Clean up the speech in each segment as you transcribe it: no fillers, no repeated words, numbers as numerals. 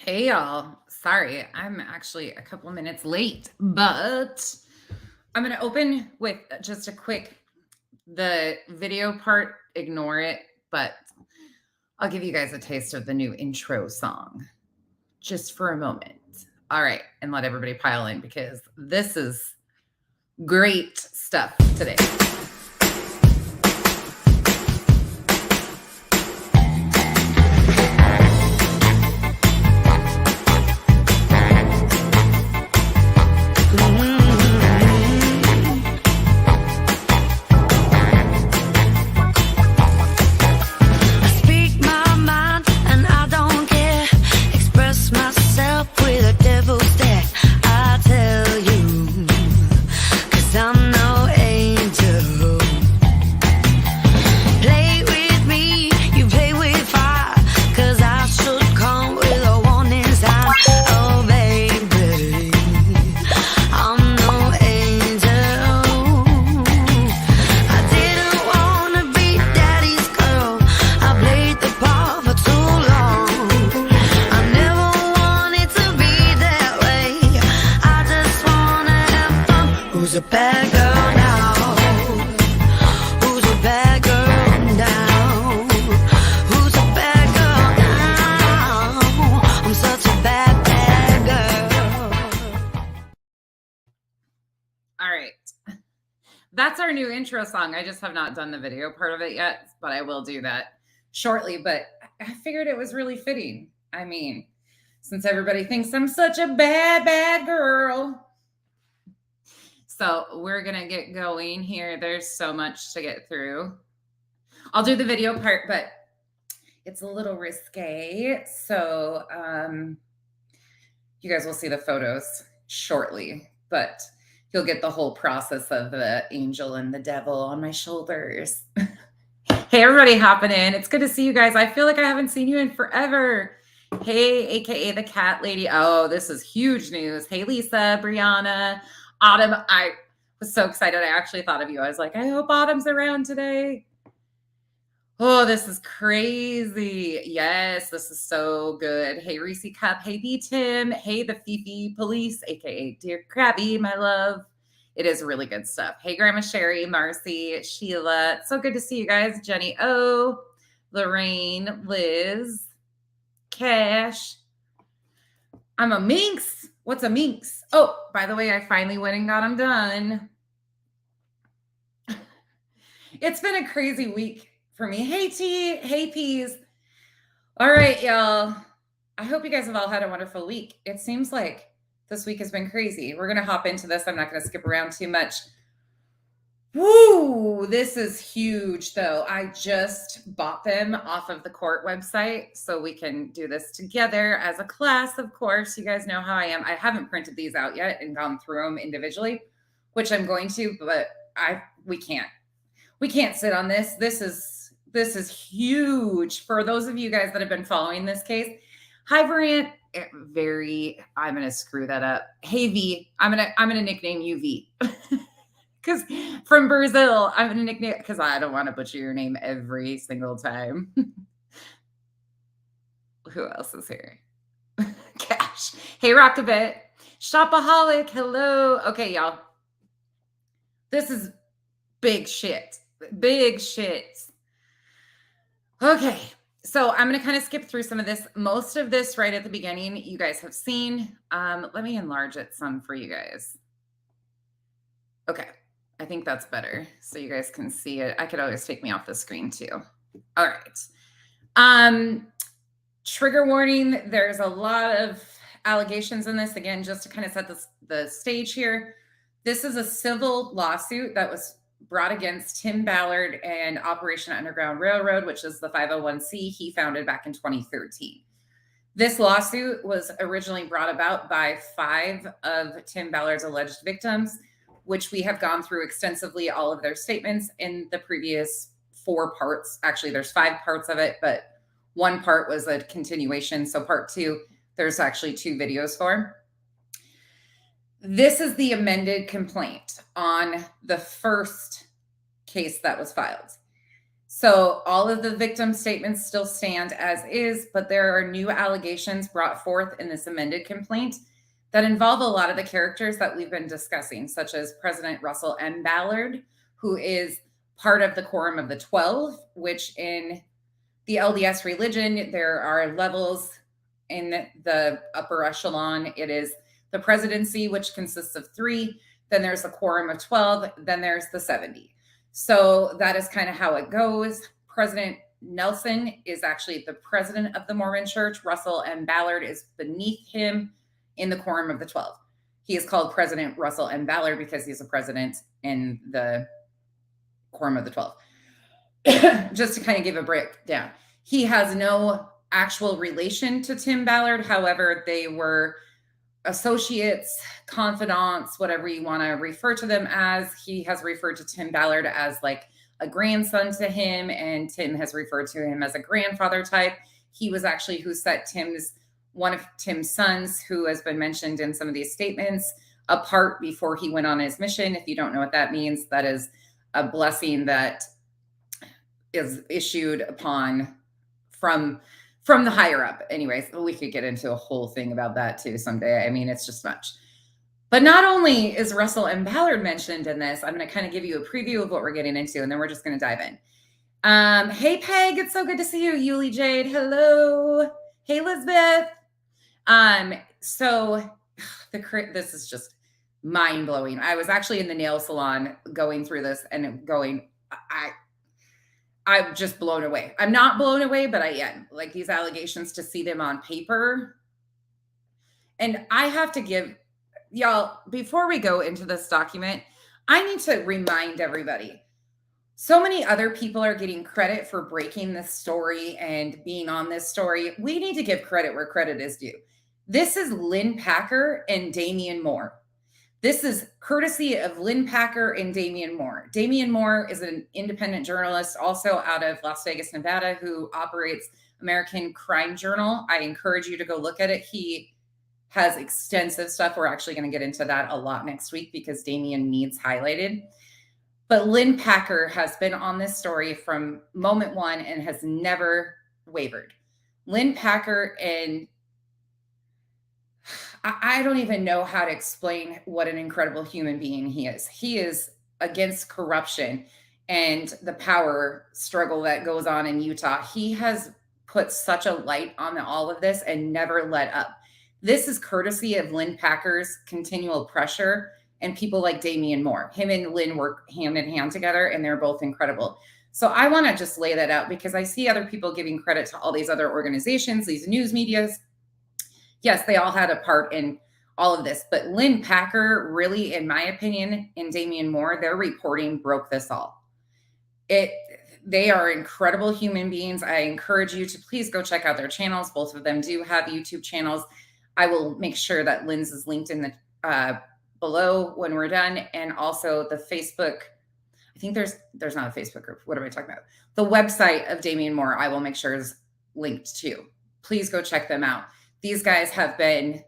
Hey y'all. Sorry, I'm actually a couple minutes late, but I'm going to open with just a quick the video part, ignore it, but I'll give you guys a taste of the new intro song just for a moment. All right, and let everybody pile in because this is great stuff today. That's our new intro song. I just have not done the video part of it yet, but I will do that shortly. But I figured it was really fitting. I mean, since everybody thinks I'm such a bad, bad girl. So we're going to get going here. There's so much to get through. I'll do the video part, but it's a little risque. So you guys will see the photos shortly, but you'll get the whole process of the angel and the devil on my shoulders. Hey, everybody hopping in. It's good to see you guys. I feel like I haven't seen you in forever. Hey, AKA the cat lady. Oh, this is huge news. Hey, Lisa, Brianna, Autumn. I was so excited. I actually thought of you. I was like, I hope Autumn's around today. Oh, this is crazy. Yes, this is so good. Hey, Reese Cup. Hey, B Tim. Hey, the Fifi Police, aka Dear Krabby, my love. It is really good stuff. Hey, Grandma Sherry, Marcy, Sheila. So good to see you guys. Jenny O, Lorraine, Liz, Cash. I'm a minx. What's a minx? Oh, by the way, I finally went and got them done. It's been a crazy week for me. Hey, T. Hey, Peas. All right, y'all. I hope you guys have all had a wonderful week. It seems like this week has been crazy. We're going to hop into this. I'm not going to skip around too much. Woo! This is huge, though. I just bought them off of the court website so we can do this together as a class, of course. You guys know how I am. I haven't printed these out yet and gone through them individually, which I'm going to, but we can't sit on this. This is huge for those of you guys that have been following this case. Hi, Variant. I'm gonna screw that up. Hey, V. I'm gonna nickname you V. Because from Brazil, I'm gonna nickname because I don't want to butcher your name every single time. Who else is here? Cash. Hey, Rockabit. Shopaholic. Hello. Okay, y'all. This is big shit. Big shit. Okay, so I'm going to kind of skip through some of this. Most of this right at the beginning, you guys have seen. Let me enlarge it some for you guys. Okay, I think that's better so you guys can see it. I could always take me off the screen too. All right. Trigger warning. There's a lot of allegations in this. Again, just to kind of set the stage here. This is a civil lawsuit that was brought against Tim Ballard and Operation Underground Railroad, which is the 501c he founded back in 2013. This lawsuit was originally brought about by 5 of Tim Ballard's alleged victims, which we have gone through extensively, all of their statements in the previous 4 parts. Actually, there's 5 parts of it, but one part was a continuation. So part 2, there's actually 2 videos for. This is the amended complaint on the first case that was filed. So all of the victim statements still stand as is, but there are new allegations brought forth in this amended complaint that involve a lot of the characters that we've been discussing, such as President Russell M. Ballard, who is part of the Quorum of the 12, which in the LDS religion, there are levels in the upper echelon. It is the presidency, which consists of 3. Then there's the Quorum of 12. Then there's the 70. So that is kind of how it goes. President Nelson is actually the president of the Mormon Church. Russell M. Ballard is beneath him in the Quorum of the 12. He is called President Russell M. Ballard because he's a president in the Quorum of the 12. Just to kind of give a breakdown. He has no actual relation to Tim Ballard. However, they were associates, confidants, whatever you want to refer to them as. He has referred to Tim Ballard as like a grandson to him, and Tim has referred to him as a grandfather type. He was actually who set one of Tim's sons, who has been mentioned in some of these statements, apart before he went on his mission. If you don't know what that means, that is a blessing that is issued upon from the higher up. Anyways, we could get into a whole thing about that too someday. I mean, it's just much. But not only is Russell M. Ballard mentioned in this, I'm going to kind of give you a preview of what we're getting into, and then we're just going to dive in. Hey, Peg, it's so good to see you. Yuli Jade, hello. Hey, Elizabeth. So this is just mind-blowing. I was actually in the nail salon going through this and going, I'm just blown away. I'm not blown away, but I am. Like, these allegations, to see them on paper. And I have to give y'all, before we go into this document, I need to remind everybody. So many other people are getting credit for breaking this story and being on this story. We need to give credit where credit is due. This is Lynn Packer and Damian Moore. This is courtesy of Lynn Packer and Damian Moore. Damian Moore is an independent journalist, also out of Las Vegas, Nevada, who operates American Crime Journal. I encourage you to go look at it. He has extensive stuff. We're actually going to get into that a lot next week because Damian needs highlighted. But Lynn Packer has been on this story from moment one and has never wavered. Lynn Packer, and I don't even know how to explain what an incredible human being he is. He is against corruption and the power struggle that goes on in Utah. He has put such a light on all of this and never let up. This is courtesy of Lynn Packer's continual pressure and people like Damian Moore. Him and Lynn work hand in hand together, and they're both incredible. So I want to just lay that out because I see other people giving credit to all these other organizations, these news medias. Yes, they all had a part in all of this, but Lynn Packer really, in my opinion, and Damian Moore, their reporting broke this all. They are incredible human beings. I encourage you to please go check out their channels. Both of them do have YouTube channels. I will make sure that Lynn's is linked in the below when we're done, and also the Facebook. I think there's not a Facebook group. What am I talking about? The website of Damian Moore, I will make sure is linked too. Please go check them out. These guys have been,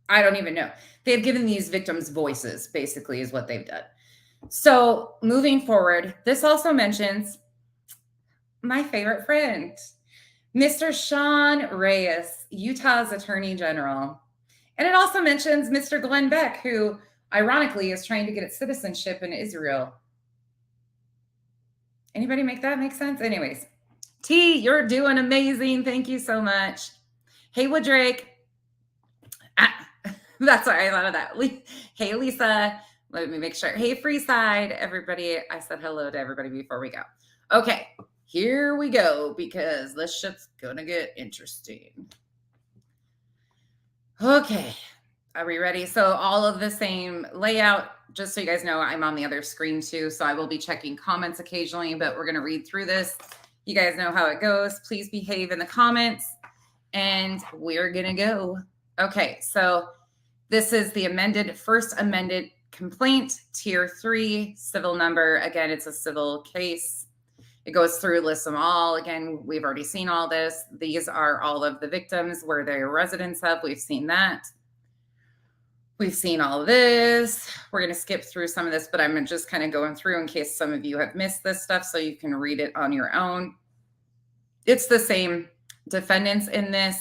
I don't even know. They've given these victims voices, basically, is what they've done. So moving forward, this also mentions my favorite friend, Mr. Sean Reyes, Utah's Attorney General. And it also mentions Mr. Glenn Beck, who ironically is trying to get its citizenship in Israel. Anybody make that make sense? Anyways, T, you're doing amazing. Thank you so much. Hey, Wooddrake. That's why I thought of that. Hey, Lisa. Let me make sure. Hey, Freeside, everybody. I said hello to everybody before we go. Okay, here we go because this shit's gonna get interesting. Okay, are we ready? So all of the same layout, just so you guys know, I'm on the other screen too, so I will be checking comments occasionally, but we're gonna read through this. You guys know how it goes. Please behave in the comments, and we're gonna go. Okay, so this is the first amended complaint, tier 3, civil number. Again, it's a civil case. It goes through, lists them all. Again, we've already seen all this. These are all of the victims, where they're residents of. We've seen that. We've seen all of this. We're going to skip through some of this, but I'm just kind of going through in case some of you have missed this stuff so you can read it on your own. It's the same defendants in this,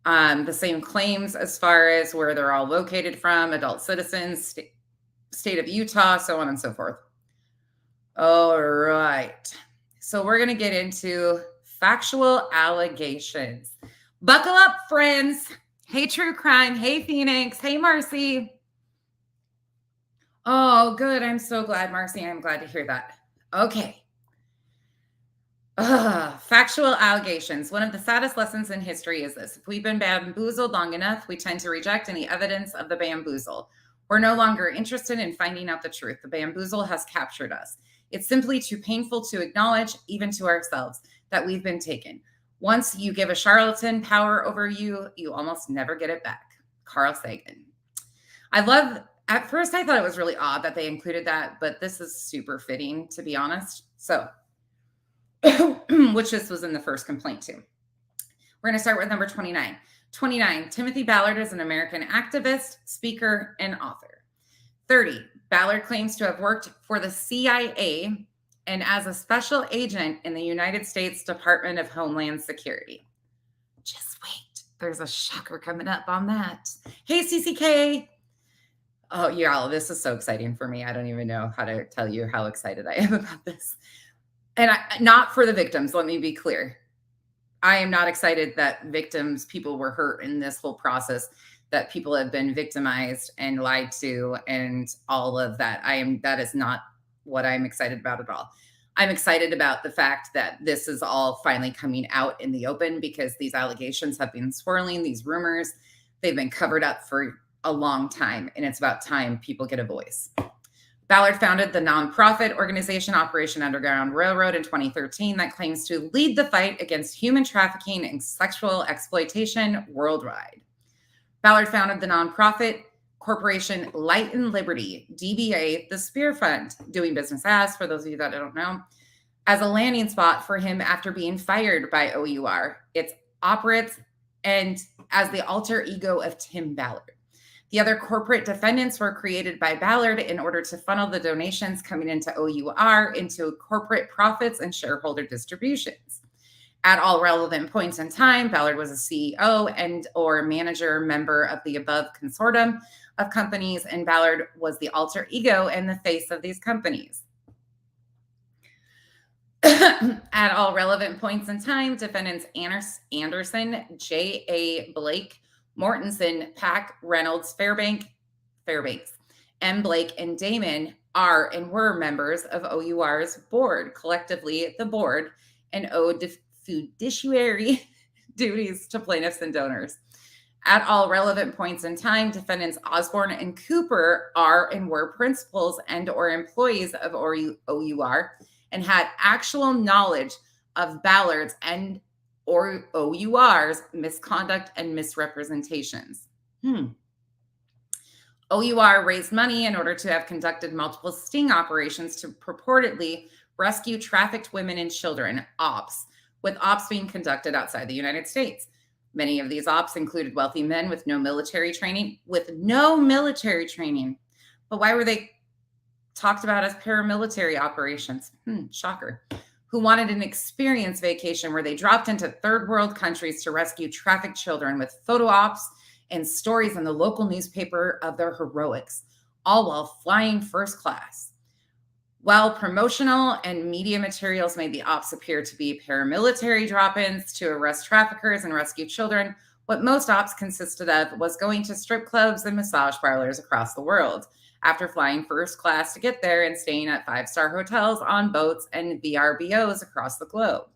the same claims as far as where they're all located from, adult citizens, state of Utah, so on and so forth. All right. So we're going to get into factual allegations. Buckle up, friends. Hey, True Crime. Hey, Phoenix. Hey, Marcy. Oh, good. I'm so glad, Marcy. I'm glad to hear that. Okay. Factual allegations. One of the saddest lessons in history is this. If we've been bamboozled long enough, we tend to reject any evidence of the bamboozle. We're no longer interested in finding out the truth. The bamboozle has captured us. It's simply too painful to acknowledge, even to ourselves, that we've been taken. Once you give a charlatan power over you, you almost never get it back. Carl Sagan. At first I thought it was really odd that they included that, but this is super fitting, to be honest. So, which this was in the first complaint too. We're going to start with number 29. 29, Timothy Ballard is an American activist, speaker, and author. 30, Ballard claims to have worked for the CIA and as a special agent in the United States Department of Homeland Security. Just wait. There's a shocker coming up on that. Hey, CCK. Oh, y'all, this is so exciting for me. I don't even know how to tell you how excited I am about this. And not for the victims, let me be clear. I am not excited that people were hurt in this whole process, that people have been victimized and lied to and all of that. That is not what I'm excited about at all. I'm excited about the fact that this is all finally coming out in the open because these allegations have been swirling, these rumors, they've been covered up for a long time, and it's about time people get a voice. Ballard founded the nonprofit organization Operation Underground Railroad in 2013 that claims to lead the fight against human trafficking and sexual exploitation worldwide. Ballard founded the nonprofit corporation Light and Liberty, DBA, the Spear Fund, doing business as, for those of you that don't know, as a landing spot for him after being fired by OUR. It operates and as the alter ego of Tim Ballard. The other corporate defendants were created by Ballard in order to funnel the donations coming into OUR into corporate profits and shareholder distributions. At all relevant points in time, Ballard was a CEO and or manager member of the above consortium of companies, and Ballard was the alter ego and the face of these companies. At all relevant points in time, defendants Anderson, J.A. Blake, Mortensen, Pack, Reynolds, Fairbanks, M. Blake, and Damon are and were members of OUR's board, collectively the board, and owed fiduciary duties to plaintiffs and donors. At all relevant points in time, defendants Osborne and Cooper are and were principals and or employees of OUR and had actual knowledge of Ballard's and or OUR's misconduct and misrepresentations. OUR raised money in order to have conducted multiple sting operations to purportedly rescue trafficked women and children, ops, with ops being conducted outside the United States. Many of these ops included wealthy men with no military training. But why were they talked about as paramilitary operations? Shocker. Who wanted an experience vacation where they dropped into third world countries to rescue trafficked children with photo ops and stories in the local newspaper of their heroics, all while flying first class. While promotional and media materials made the ops appear to be paramilitary drop-ins to arrest traffickers and rescue children, what most ops consisted of was going to strip clubs and massage parlors across the world, after flying first class to get there and staying at five-star hotels, on boats, and VRBOs across the globe.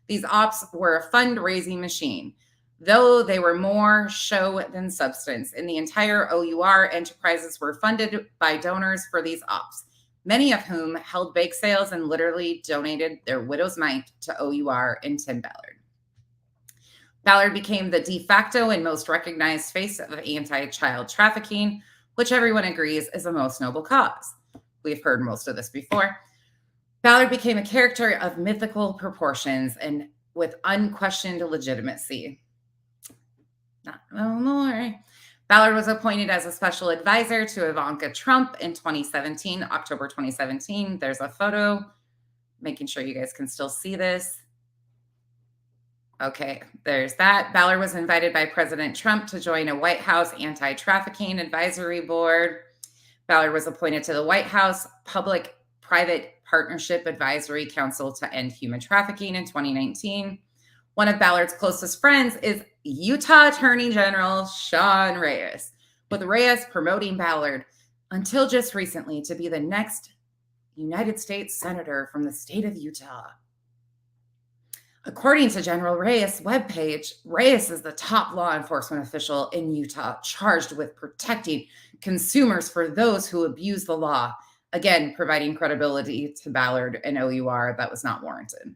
These ops were a fundraising machine, though they were more show than substance. And the entire OUR enterprises were funded by donors for these ops, many of whom held bake sales and literally donated their widow's mite to OUR and Tim Ballard. Ballard became the de facto and most recognized face of anti-child trafficking, which everyone agrees is a most noble cause. We've heard most of this before. Ballard became a character of mythical proportions and with unquestioned legitimacy. Not no more. Ballard was appointed as a special advisor to Ivanka Trump in 2017, October 2017. There's a photo, making sure you guys can still see this. Okay, there's that. Ballard was invited by President Trump to join a White House anti-trafficking advisory board. Ballard was appointed to the White House Public-Private Partnership Advisory Council to End Human Trafficking in 2019. One of Ballard's closest friends is Utah Attorney General Sean Reyes, with Reyes promoting Ballard until just recently to be the next United States Senator from the state of Utah. According to General Reyes' webpage, Reyes is the top law enforcement official in Utah charged with protecting consumers for those who abuse the law. Again, providing credibility to Ballard and OUR that was not warranted.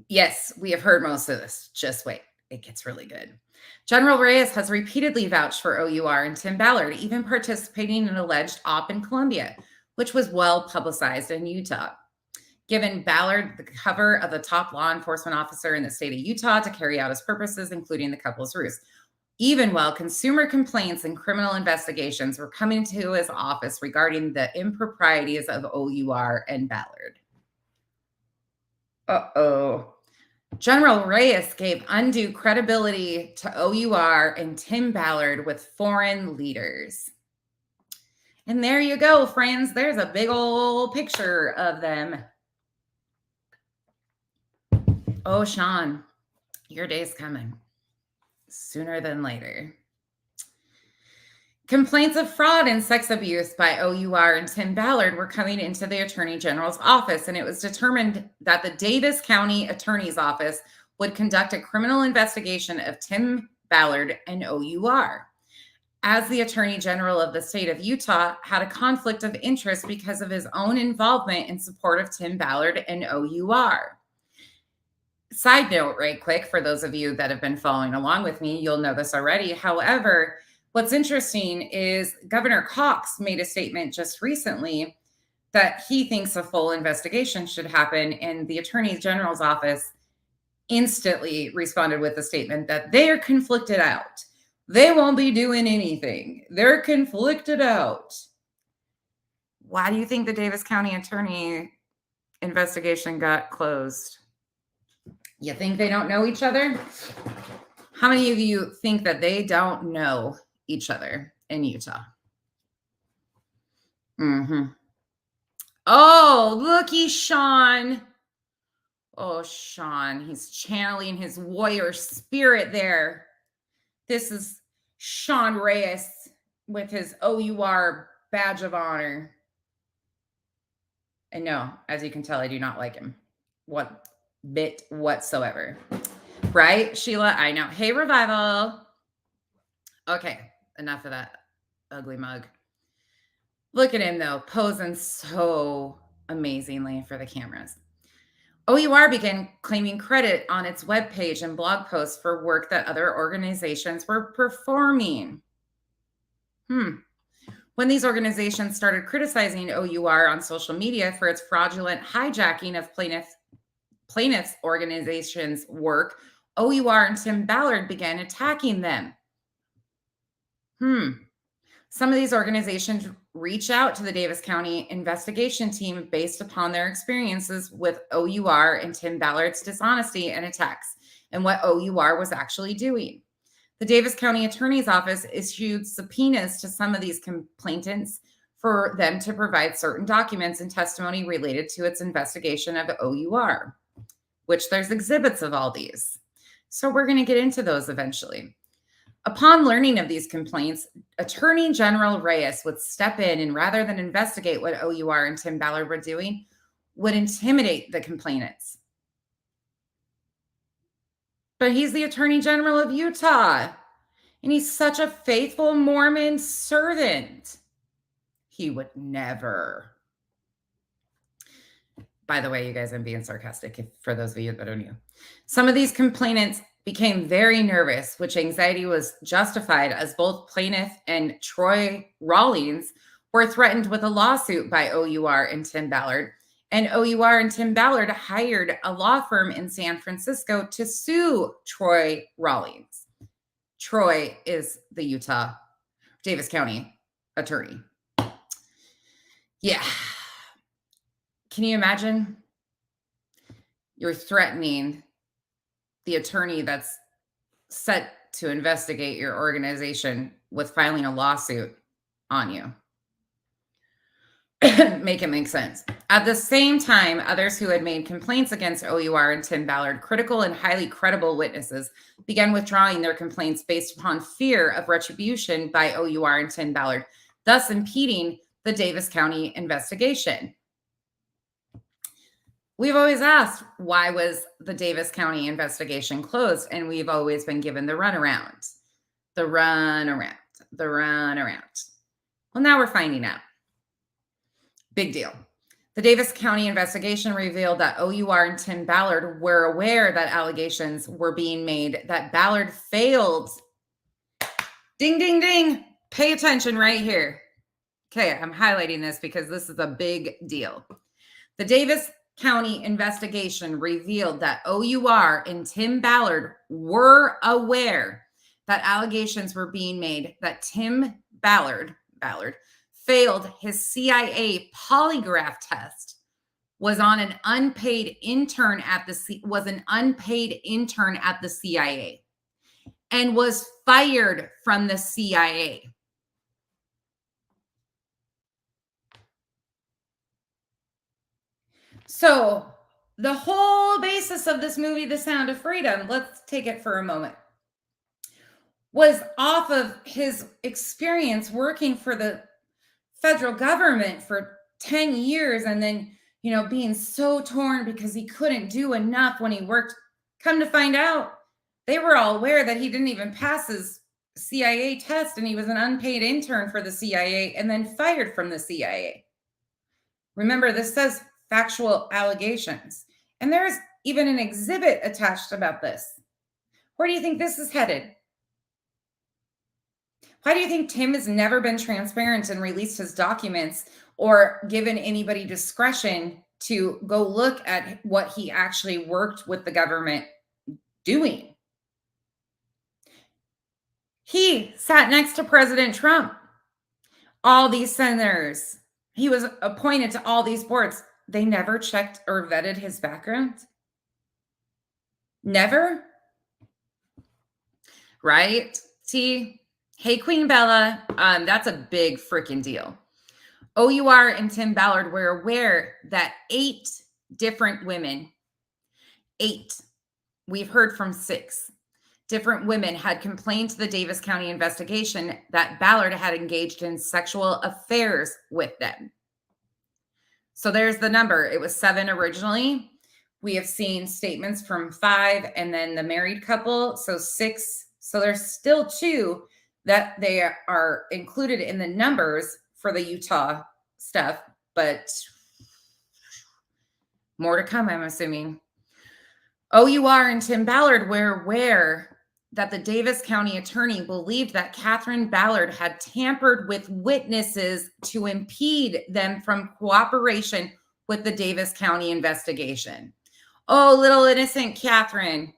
Yes, we have heard most of this. Just wait. It gets really good. General Reyes has repeatedly vouched for OUR and Tim Ballard, even participating in an alleged op in Colombia, which was well publicized in Utah. Given Ballard the cover of a top law enforcement officer in the state of Utah to carry out his purposes, including the Couples Roost, even while consumer complaints and criminal investigations were coming to his office regarding the improprieties of OUR and Ballard. Uh-oh. General Reyes gave undue credibility to OUR and Tim Ballard with foreign leaders. And there you go, friends. There's a big old picture of them. Oh, Sean, your day's coming sooner than later. Complaints of fraud and sex abuse by OUR and Tim Ballard were coming into the Attorney General's office, and it was determined that the Davis County Attorney's Office would conduct a criminal investigation of Tim Ballard and OUR, as the Attorney General of the state of Utah had a conflict of interest because of his own involvement in support of Tim Ballard and OUR. Side note, right quick, for those of you that have been following along with me, you'll know this already. However, what's interesting is Governor Cox made a statement just recently that he thinks a full investigation should happen, and the Attorney General's office instantly responded with a statement that they're conflicted out. They won't be doing anything. They're conflicted out. Why do you think the Davis County Attorney investigation got closed? You think they don't know each other? How many of you think that they don't know each other in Utah? Oh, looky, Sean. Oh, Sean, he's channeling his warrior spirit there. This is Sean Reyes with his OUR badge of honor. And no, as you can tell, I do not like him. What bit whatsoever. Right, Sheila? I know. Hey, Revival. Okay, enough of that ugly mug. Look at him, though, posing so amazingly for the cameras. OUR began claiming credit on its webpage and blog posts for work that other organizations were performing. When these organizations started criticizing OUR on social media for its fraudulent hijacking of plaintiffs' organizations' work, OUR and Tim Ballard began attacking them. Some of these organizations reach out to the Davis County investigation team based upon their experiences with OUR and Tim Ballard's dishonesty and attacks and what OUR was actually doing. The Davis County Attorney's Office issued subpoenas to some of these complainants for them to provide certain documents and testimony related to its investigation of OUR, which there's exhibits of all these. So we're going to get into those eventually. Upon learning of these complaints, Attorney General Reyes would step in and rather than investigate what OUR and Tim Ballard were doing, would intimidate the complainants. But he's the Attorney General of Utah, and he's such a faithful Mormon servant. He would never. By the way, you guys, I'm being sarcastic for those of you that are new. Some of these complainants became very nervous, which anxiety was justified as both plaintiff and Troy Rawlings were threatened with a lawsuit by OUR and Tim Ballard. And OUR and Tim Ballard hired a law firm in San Francisco to sue Troy Rawlings. Troy is the Utah Davis County attorney. Yeah. Can you imagine? You're threatening the attorney that's set to investigate your organization with filing a lawsuit on you. Make it make sense. At the same time, others who had made complaints against OUR and Tim Ballard, critical and highly credible witnesses, began withdrawing their complaints based upon fear of retribution by OUR and Tim Ballard, thus impeding the Davis County investigation. We've always asked, why was the Davis County investigation closed? And we've always been given the runaround, the runaround, the runaround. Well, now we're finding out. Big deal. The Davis County investigation revealed that OUR and Tim Ballard were aware that allegations were being made that Ballard failed. Ding, ding, ding. Pay attention right here. Okay, I'm highlighting this because this is a big deal. The Davis County investigation revealed that OUR and Tim Ballard were aware that allegations were being made that Tim Ballard failed his CIA polygraph test, was an unpaid intern at the CIA, and was fired from the CIA. So the whole basis of this movie, The Sound of Freedom, let's take it for a moment, was off of his experience working for the federal government for 10 years and then, being so torn because he couldn't do enough when he worked. Come to find out, they were all aware that he didn't even pass his CIA test and he was an unpaid intern for the CIA and then fired from the CIA. Remember, this says factual allegations. And there's even an exhibit attached about this. Where do you think this is headed? Why do you think Tim has never been transparent and released his documents or given anybody discretion to go look at what he actually worked with the government doing? He sat next to President Trump. All these senators. He was appointed to all these boards. They never checked or vetted his background. Never. Right? T. Hey, Queen Bella. That's a big freaking deal. OUR and Tim Ballard were aware that 8 different women, 8, we've heard from 6 different women had complained to the Davis County investigation that Ballard had engaged in sexual affairs with them. So there's the number. It was 7 originally. We have seen statements from 5 and then the married couple. So 6. So there's still 2 that they are included in the numbers for the Utah stuff, but more to come, I'm assuming. OUR and Tim Ballard were aware that the Davis County attorney believed that Catherine Ballard had tampered with witnesses to impede them from cooperation with the Davis County investigation. Oh, little innocent Catherine.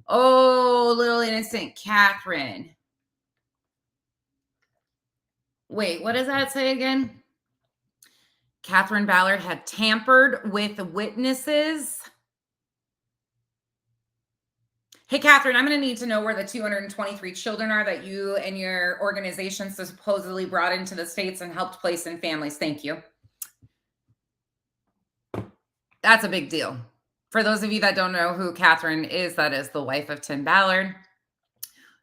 Oh, little innocent Catherine. Wait, what does that say again? Catherine Ballard had tampered with witnesses. Hey, Catherine, I'm going to need to know where the 223 children are that you and your organization supposedly brought into the States and helped place in families. Thank you. That's a big deal. For those of you that don't know who Catherine is, that is the wife of Tim Ballard.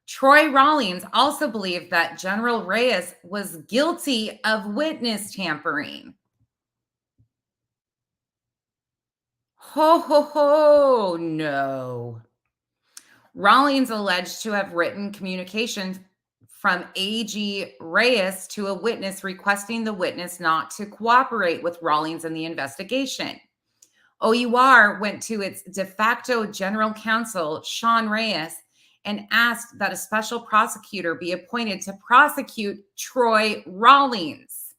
Troy Rawlings also believed that General Reyes was guilty of witness tampering. Ho, ho, ho, no. Rawlings alleged to have written communications from AG Reyes to a witness requesting the witness not to cooperate with Rawlings in the investigation. OUR went to its de facto general counsel, Sean Reyes, and asked that a special prosecutor be appointed to prosecute Troy Rawlings.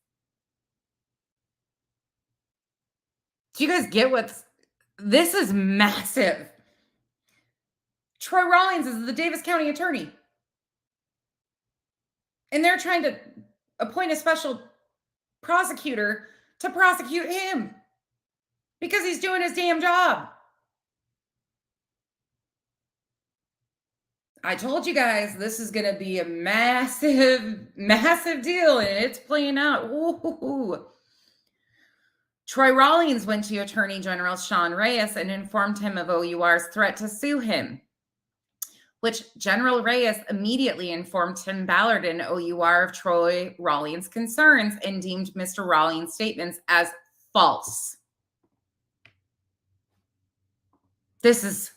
Do you guys get this is massive. Troy Rawlings is the Davis County attorney. And they're trying to appoint a special prosecutor to prosecute him because he's doing his damn job. I told you guys this is going to be a massive, massive deal, and it's playing out. Ooh. Troy Rawlings went to Attorney General Sean Reyes and informed him of OUR's threat to sue him, which General Reyes immediately informed Tim Ballard and OUR of Troy Rawlings' concerns and deemed Mr. Rawlings' statements as false. This is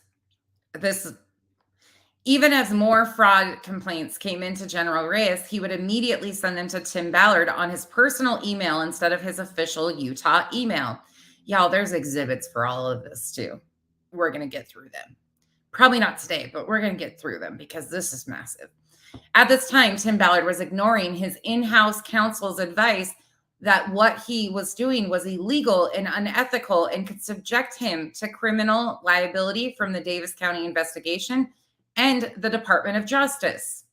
even as more fraud complaints came into General Reyes, he would immediately send them to Tim Ballard on his personal email instead of his official Utah email. Y'all, there's exhibits for all of this too. We're going to get through them. Probably not today, but we're going to get through them because this is massive. At this time, Tim Ballard was ignoring his in-house counsel's advice that what he was doing was illegal and unethical and could subject him to criminal liability from the Davis County investigation and the Department of Justice.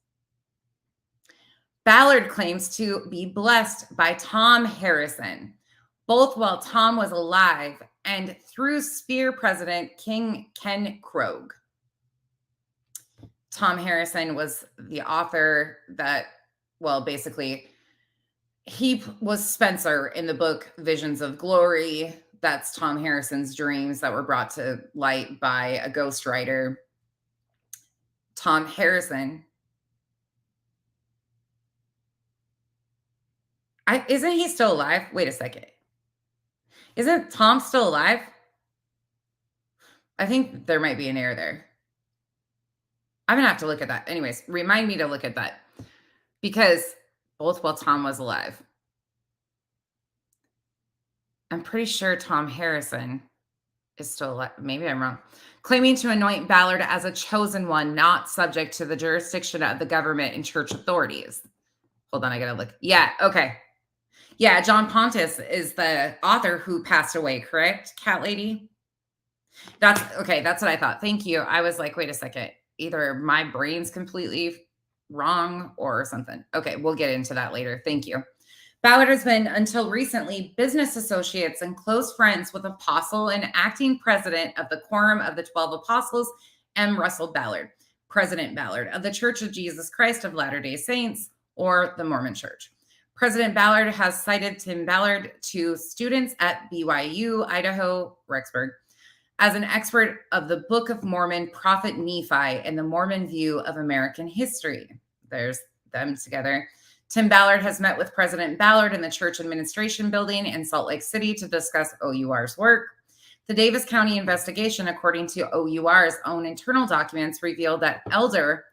Ballard claims to be blessed by Tom Harrison, both while Tom was alive and through Spear President Ken Krogh. Tom Harrison was the author that, well, basically, he was Spencer in the book Visions of Glory. That's Tom Harrison's dreams that were brought to light by a ghostwriter. Tom Harrison. Isn't he still alive? Wait a second. Isn't Tom still alive? I think there might be an error there. I'm going to have to look at that. Anyways, remind me to look at that because both while Tom was alive. I'm pretty sure Tom Harrison is still alive. Maybe I'm wrong. Claiming to anoint Ballard as a chosen one, not subject to the jurisdiction of the government and church authorities. Hold on, I gotta look. Yeah, okay. Yeah, John Pontus is the author who passed away, correct, Cat Lady? That's okay, that's what I thought. Thank you. I was like, wait a second. Either my brain's completely wrong or something. Okay, we'll get into that later. Thank you. Ballard has been, until recently, business associates and close friends with Apostle and acting president of the Quorum of the 12 Apostles, M. Russell Ballard, President Ballard of the Church of Jesus Christ of Latter-day Saints, or the Mormon Church. President Ballard has cited Tim Ballard to students at BYU, Idaho, Rexburg, as an expert of the Book of Mormon, Prophet Nephi, and the Mormon view of American history. There's them together. Tim Ballard has met with President Ballard in the Church Administration Building in Salt Lake City to discuss OUR's work. The Davis County investigation, according to OUR's own internal documents, revealed that Elder...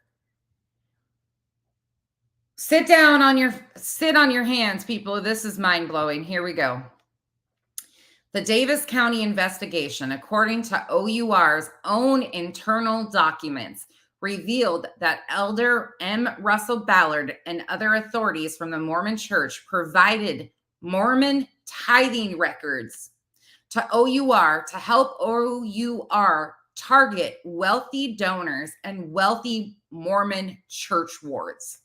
Sit on your hands, people. This is mind-blowing. Here we go. The Davis County investigation, according to OUR's own internal documents, revealed that Elder M. Russell Ballard and other authorities from the Mormon Church provided Mormon tithing records to OUR to help OUR target wealthy donors and wealthy Mormon church wards.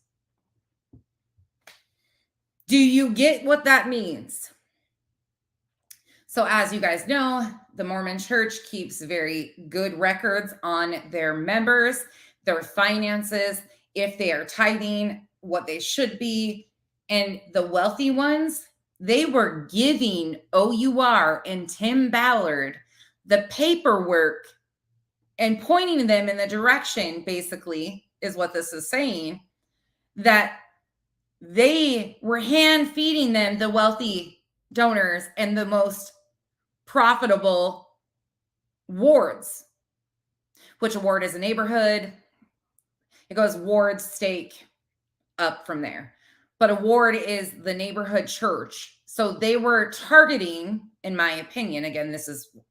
Do you get what that means? So as you guys know, the Mormon Church keeps very good records on their members, their finances, if they are tithing, what they should be. And the wealthy ones, they were giving OUR and Tim Ballard the paperwork and pointing them in the direction, basically, is what this is saying, that they were hand feeding them the wealthy donors and the most profitable wards, which a ward is a neighborhood. It goes ward, stake, up from there. But a ward is the neighborhood church. So they were targeting, in my opinion, again,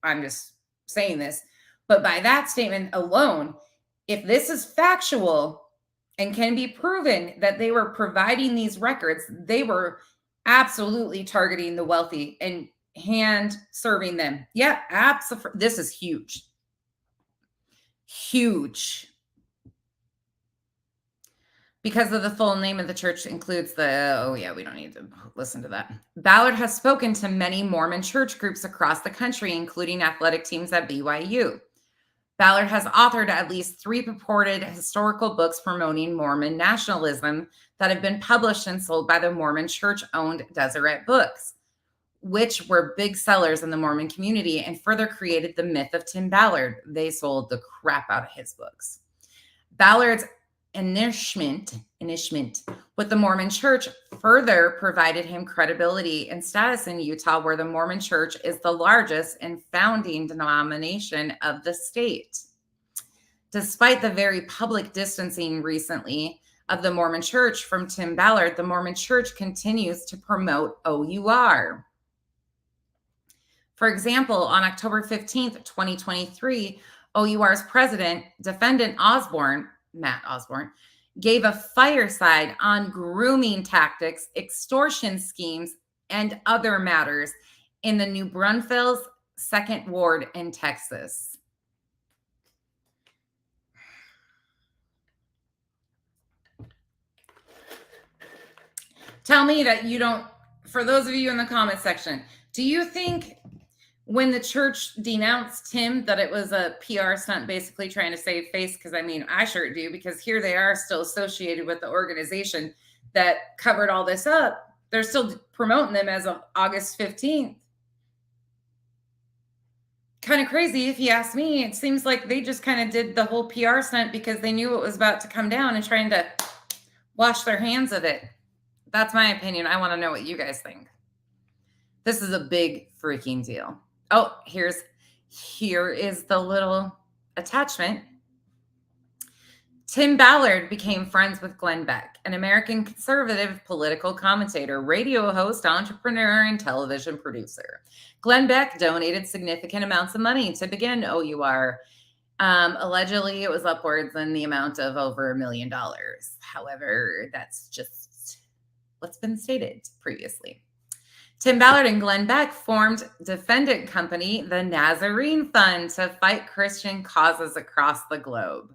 I'm just saying this, but by that statement alone, if this is factual and can be proven that they were providing these records, they were absolutely targeting the wealthy and hand serving them. Yeah, absolutely. This is huge. Huge. Because of the full name of the church includes oh yeah, we don't need to listen to that. Ballard has spoken to many Mormon church groups across the country, including athletic teams at BYU. Ballard has authored at least 3 purported historical books promoting Mormon nationalism that have been published and sold by the Mormon church-owned Deseret Books, which were big sellers in the Mormon community and further created the myth of Tim Ballard. They sold the crap out of his books. Ballard's enishment with the Mormon church further provided him credibility and status in Utah, where the Mormon church is the largest and founding denomination of the state. Despite the very public distancing recently of the Mormon church from Tim Ballard, the Mormon church continues to promote OUR. For example, on October 15th, 2023, OUR's president, defendant Matt Osborne, gave a fireside on grooming tactics, extortion schemes, and other matters in the New Braunfels 2nd Ward in Texas. Tell me that you don't, for those of you in the comment section, do you think when the church denounced him that it was a PR stunt, basically trying to save face? Because I mean, I sure do, because here they are still associated with the organization that covered all this up. They're still promoting them as of August 15th. Kind of crazy if you ask me. It seems like they just kind of did the whole PR stunt because they knew it was about to come down and trying to wash their hands of it. That's my opinion. I want to know what you guys think. This is a big freaking deal. Oh, here is the little attachment. Tim Ballard became friends with Glenn Beck, an American conservative political commentator, radio host, entrepreneur, and television producer. Glenn Beck donated significant amounts of money to begin OUR. Allegedly, it was upwards in the amount of over $1 million. However, that's just what's been stated previously. Tim Ballard and Glenn Beck formed defendant company, the Nazarene Fund, to fight Christian causes across the globe.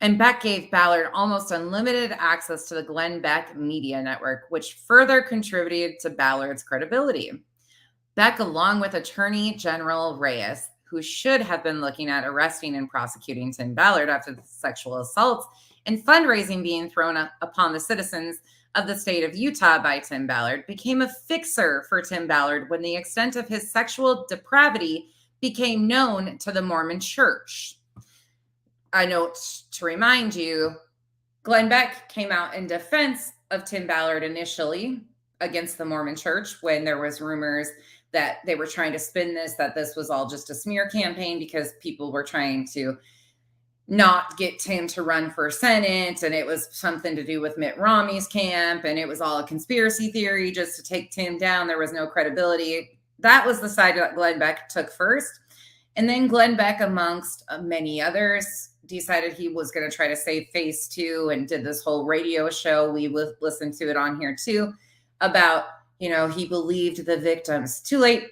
And Beck gave Ballard almost unlimited access to the Glenn Beck media network, which further contributed to Ballard's credibility. Beck, along with Attorney General Reyes, who should have been looking at arresting and prosecuting Tim Ballard after the sexual assaults and fundraising being thrown upon the citizens of the state of Utah by Tim Ballard, became a fixer for Tim Ballard when the extent of his sexual depravity became known to the Mormon church. A note to remind you, Glenn Beck came out in defense of Tim Ballard initially against the Mormon church when there was rumors that they were trying to spin this, that this was all just a smear campaign because people were trying to not get Tim to run for Senate, and it was something to do with Mitt Romney's camp, and it was all a conspiracy theory just to take Tim down. There was no credibility. That was the side that Glenn Beck took first. And then Glenn Beck, amongst many others, decided he was going to try to save face too, and did this whole radio show. We listened to it on here too, about, he believed the victims. Too late,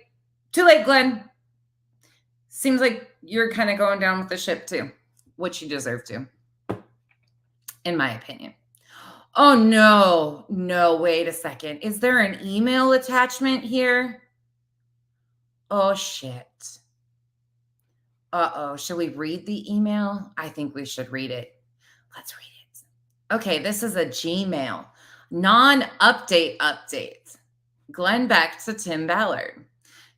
Glenn. Seems like you're kind of going down with the ship too, which you deserve to, in my opinion. Oh, no, wait a second. Is there an email attachment here? Oh, shit. Uh-oh, should we read the email? I think we should read it. Let's read it. Okay, this is a Gmail. Non-update update. Glenn Beck to Tim Ballard.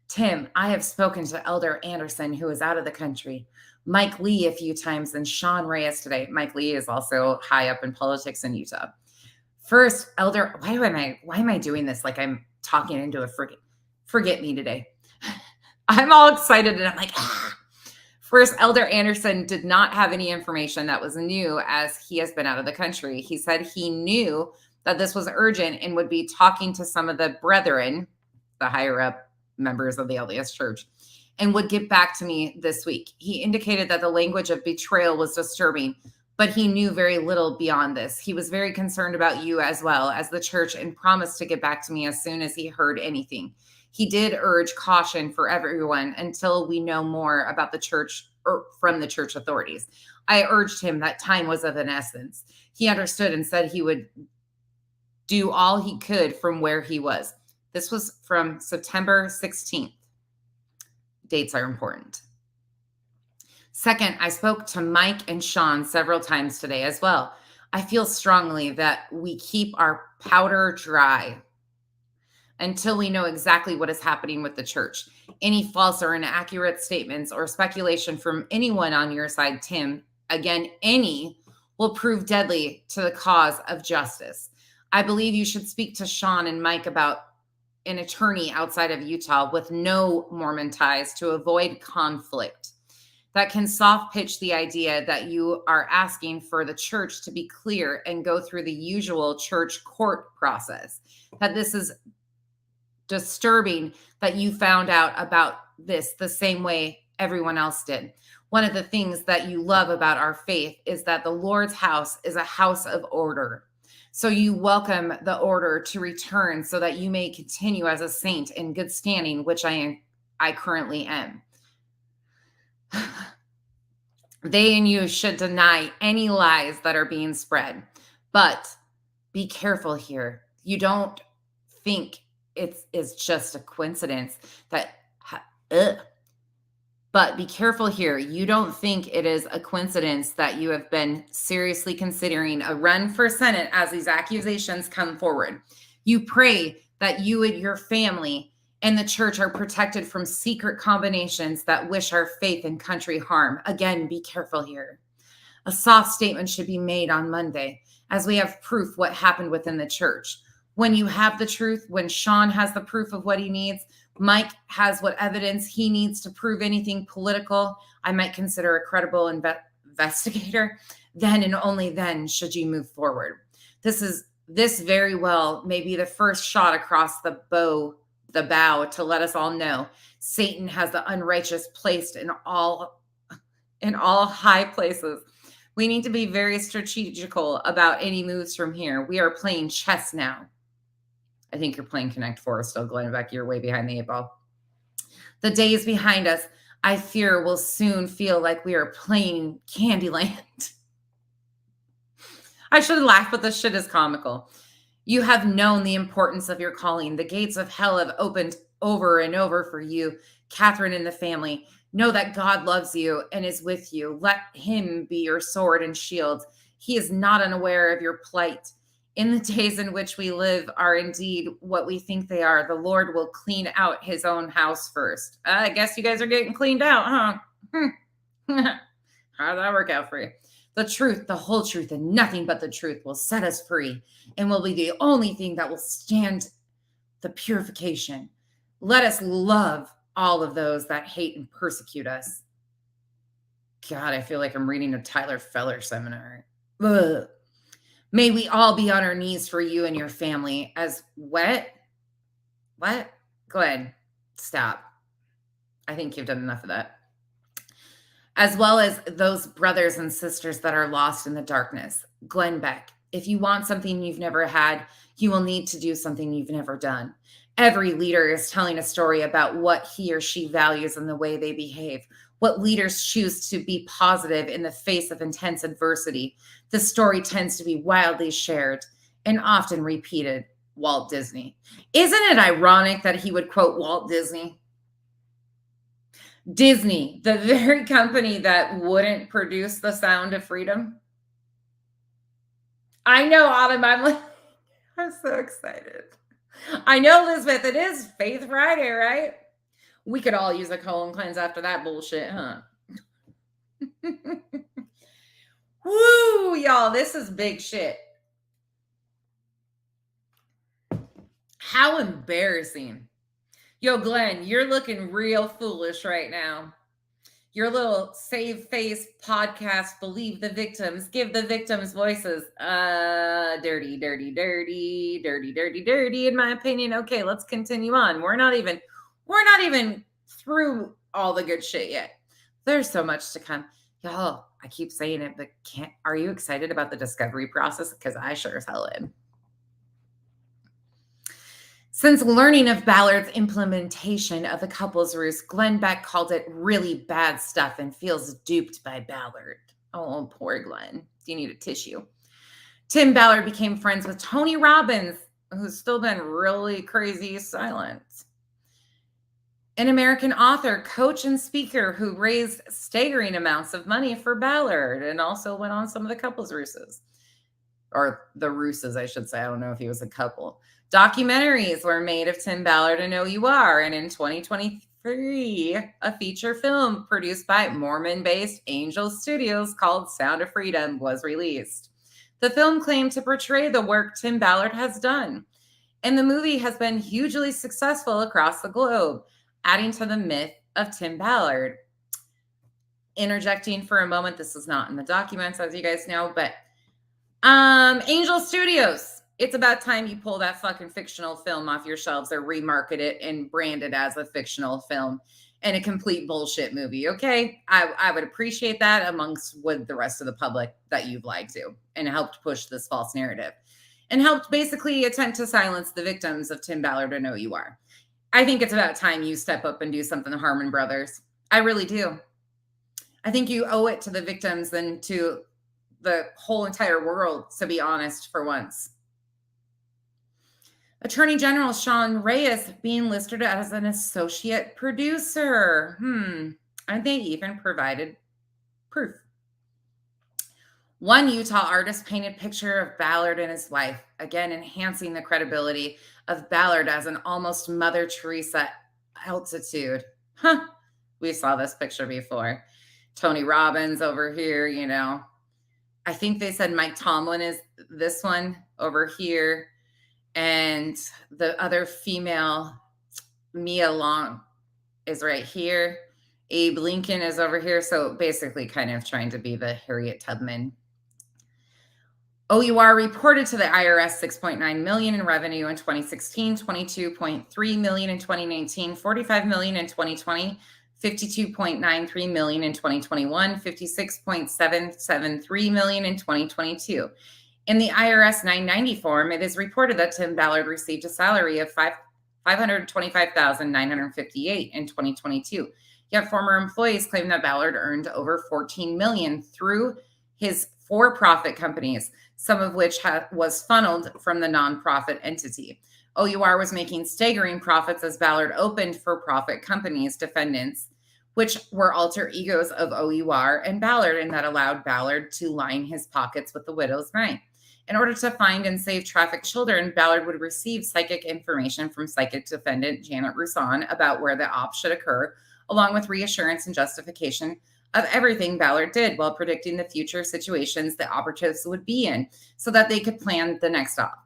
Tim, I have spoken to Elder Anderson, who is out of the country, Mike Lee a few times, and Sean Reyes today. Mike Lee is also high up in politics in Utah. First, Elder, why am I doing this like I'm talking into a forget me today? I'm all excited and I'm like, First, Elder Anderson did not have any information that was new, as he has been out of the country. He said he knew that this was urgent and would be talking to some of the brethren, the higher up members of the LDS Church, and would get back to me this week. He indicated that the language of betrayal was disturbing, but he knew very little beyond this. He was very concerned about you as well as the church and promised to get back to me as soon as he heard anything. He did urge caution for everyone until we know more about the church from the church authorities. I urged him that time was of an essence. He understood and said he would do all he could from where he was. This was from September 16th. Dates are important. Second, I spoke to Mike and Sean several times today as well. I feel strongly that we keep our powder dry until we know exactly what is happening with the church. Any false or inaccurate statements or speculation from anyone on your side, Tim, again, any, will prove deadly to the cause of justice. I believe you should speak to Sean and Mike about an attorney outside of Utah with no Mormon ties to avoid conflict. That can soft pitch the idea that you are asking for the church to be clear and go through the usual church court process. That this is disturbing that you found out about this the same way everyone else did. One of the things that you love about our faith is that the Lord's house is a house of order. So you welcome the order to return so that you may continue as a saint in good standing, which I currently am. They and you should deny any lies that are being spread. But be careful here. You don't think it's just a coincidence that but be careful here. You don't think it is a coincidence that you have been seriously considering a run for Senate as these accusations come forward. You pray that you and your family and the church are protected from secret combinations that wish our faith and country harm. Again, be careful here. A soft statement should be made on Monday, as we have proof what happened within the church. When you have the truth, when Sean has the proof of what he needs, Mike has what evidence he needs to prove anything political, I might consider a credible investigator, then and only then should you move forward. This very well may be the first shot across the bow to let us all know Satan has the unrighteous placed in all high places. We need to be very strategical about any moves from here. We are playing chess now. I think you're playing Connect 4 still, Glenn Beck. You're way behind the 8 ball. The days behind us, I fear, will soon feel like we are playing Candyland. I should laugh, but this shit is comical. You have known the importance of your calling. The gates of hell have opened over and over for you, Catherine and the family. Know that God loves you and is with you. Let him be your sword and shield. He is not unaware of your plight. In the days in which we live are indeed what we think they are. The Lord will clean out his own house first. I guess you guys are getting cleaned out, huh? How did that work out for you? The truth, the whole truth, and nothing but the truth will set us free and will be the only thing that will stand the purification. Let us love all of those that hate and persecute us. God, I feel like I'm reading a Tyler Feller seminar. Ugh. May we all be on our knees for you and your family as what? Go ahead. Stop. I think you've done enough of that. As well as those brothers and sisters that are lost in the darkness. Glenn Beck, if you want something you've never had, you will need to do something you've never done. Every leader is telling a story about what he or she values and the way they behave. What leaders choose to be positive in the face of intense adversity. The story tends to be wildly shared and often repeated. Walt Disney. Isn't it ironic that he would quote Walt Disney? Disney, the very company that wouldn't produce The Sound of Freedom. I know, Autumn, I'm so excited. I know, Elizabeth, it is Faith Friday, right? We could all use a colon cleanse after that bullshit, huh? Woo, y'all, this is big shit. How embarrassing. Yo, Glenn, you're looking real foolish right now. Your little save face podcast, believe the victims, give the victims voices. Dirty, dirty, dirty, dirty, dirty, dirty, in my opinion. Okay, let's continue on. We're not even through all the good shit yet. There's so much to come. Y'all, I keep saying it, but are you excited about the discovery process? Because I sure as hell am. Since learning of Ballard's implementation of the Couples Roost, Glenn Beck called it really bad stuff and feels duped by Ballard. Oh, poor Glenn. Do you need a tissue? Tim Ballard became friends with Tony Robbins, who's still been really crazy silent. An American author, coach, and speaker who raised staggering amounts of money for Ballard and also went on some of the Couples Roostes. Or the Roostes, I should say. I don't know if he was a couple. Documentaries were made of Tim Ballard and OUR, and in 2023, a feature film produced by Mormon-based Angel Studios called Sound of Freedom was released. The film claimed to portray the work Tim Ballard has done, and the movie has been hugely successful across the globe, adding to the myth of Tim Ballard. Interjecting for a moment, this is not in the documents, as you guys know, but Angel Studios, it's about time you pull that fucking fictional film off your shelves or remarket it and brand it as a fictional film and a complete bullshit movie. Okay. I would appreciate that amongst with the rest of the public that you've lied to and helped push this false narrative and helped basically attempt to silence the victims of Tim Ballard and OUR. I think it's about time you step up and do something to Harmon Brothers. I really do. I think you owe it to the victims and to the whole entire world, to be honest, for once. Attorney General Sean Reyes being listed as an associate producer. And they even provided proof. One Utah artist painted a picture of Ballard and his wife, again enhancing the credibility of Ballard as an almost Mother Teresa altitude. We saw this picture before. Tony Robbins over here, you know. I think they said Mike Tomlin is this one over here. And the other female, Mia Long, is right here. Abe Lincoln is over here. So basically kind of trying to be the Harriet Tubman. OUR reported to the IRS $6.9 million in revenue in 2016, $22.3 million in 2019, $45 million in 2020, $52.93 million in 2021, $56.773 million in 2022. In the IRS 990 form, it is reported that Tim Ballard received a salary of $525,958 in 2022. Yet former employees claim that Ballard earned over $14 million through his for-profit companies, some of which was funneled from the nonprofit entity. OUR was making staggering profits as Ballard opened for-profit companies, defendants, which were alter egos of OUR and Ballard, and that allowed Ballard to line his pockets with the widow's mite. In order to find and save trafficked children, Ballard would receive psychic information from psychic defendant Janet Roussan about where the ops should occur, along with reassurance and justification of everything Ballard did while predicting the future situations the operatives would be in so that they could plan the next op.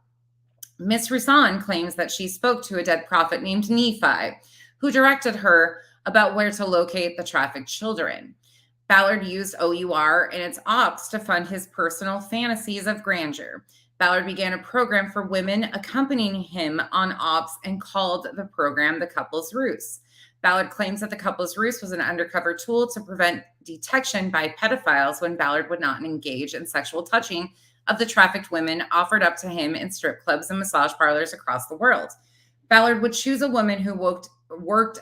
Miss Roussan claims that she spoke to a dead prophet named Nephi, who directed her about where to locate the trafficked children. Ballard used OUR and its ops to fund his personal fantasies of grandeur. Ballard began a program for women accompanying him on ops and called the program the Couples Roost. Ballard claims that the Couples Roost was an undercover tool to prevent detection by pedophiles when Ballard would not engage in sexual touching of the trafficked women offered up to him in strip clubs and massage parlors across the world. Ballard would choose a woman who worked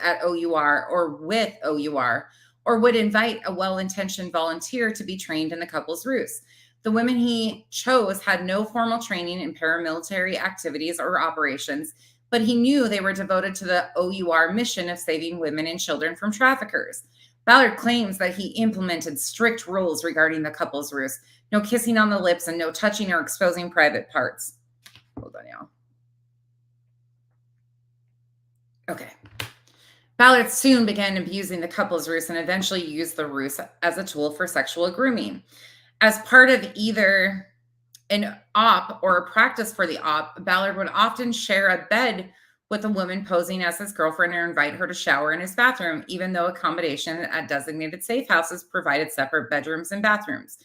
at OUR or with OUR, or would invite a well-intentioned volunteer to be trained in the Couples Roost. The women he chose had no formal training in paramilitary activities or operations, but he knew they were devoted to the OUR mission of saving women and children from traffickers. Ballard claims that he implemented strict rules regarding the Couples Roost: no kissing on the lips and no touching or exposing private parts. Hold on, y'all. Okay. Ballard soon began abusing the Couples Roost and eventually used the roost as a tool for sexual grooming. As part of either an op or a practice for the op, Ballard would often share a bed with a woman posing as his girlfriend or invite her to shower in his bathroom, even though accommodation at designated safe houses provided separate bedrooms and bathrooms.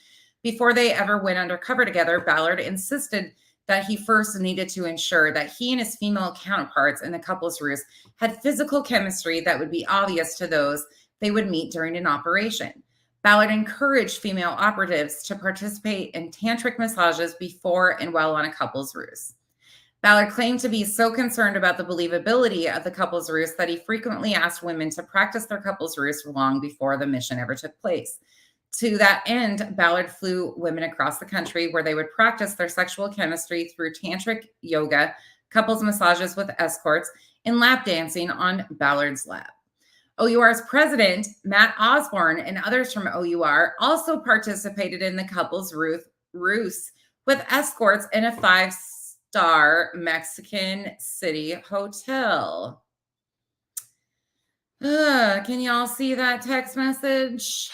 Before they ever went undercover together, Ballard insisted that he first needed to ensure that he and his female counterparts in the Couples Roost had physical chemistry that would be obvious to those they would meet during an operation. Ballard encouraged female operatives to participate in tantric massages before and while on a Couples Roost. Ballard claimed to be so concerned about the believability of the couples roost that he frequently asked women to practice their couples roost long before the mission ever took place. To that end, Ballard flew women across the country where they would practice their sexual chemistry through tantric yoga, couples massages with escorts, and lap dancing on Ballard's lap. OUR's president, Matt Osborne, and others from OUR also participated in the couples roost with escorts in a 5-star Mexican City hotel. Can y'all see that text message?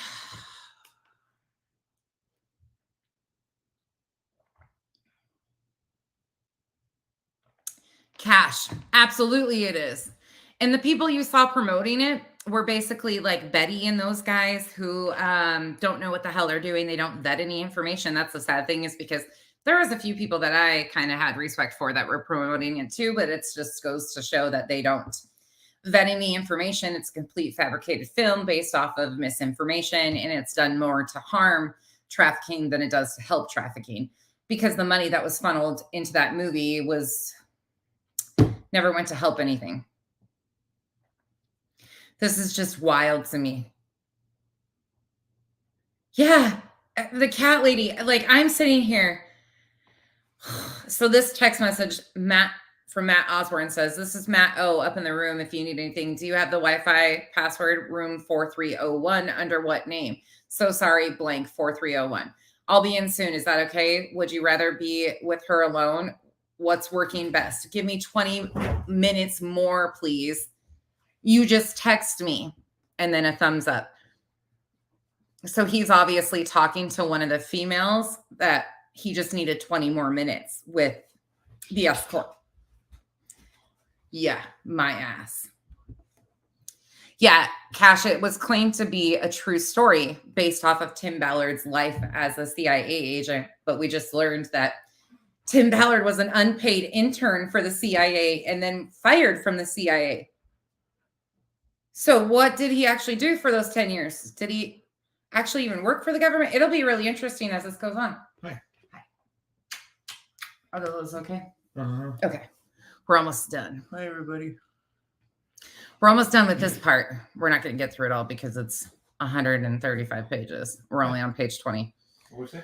Cash. Absolutely it is. And the people you saw promoting it were basically like Betty and those guys who don't know what the hell they're doing. They don't vet any information. That's the sad thing, is because there was a few people that I kind of had respect for that were promoting it too, but it just goes to show that they don't vet any information. It's a complete fabricated film based off of misinformation, and it's done more to harm trafficking than it does to help trafficking, because the money that was funneled into that movie never went to help anything. This is just wild to me. Yeah, the cat lady, like, I'm sitting here. So this text message, from Matt Osborne says, "This is Matt O up in the room. If you need anything, do you have the Wi-Fi password room 4301 under what name? So sorry, blank 4301. I'll be in soon. Is that okay? Would you rather be with her alone? What's working best? Give me 20 minutes more, please. You just text me," and then a thumbs up. So he's obviously talking to one of the females that he just needed 20 more minutes with the escort. Yeah, my ass. Yeah, Cash, it was claimed to be a true story based off of Tim Ballard's life as a CIA agent, but we just learned that Tim Ballard was an unpaid intern for the CIA and then fired from the CIA. So what did he actually do for those 10 years? Did he actually even work for the government? It'll be really interesting as this goes on. Hi. Are those okay? Uh-huh. Okay. We're almost done. Hi, everybody. We're almost done with this part. We're not going to get through it all because it's 135 pages. We're only on page 20. What was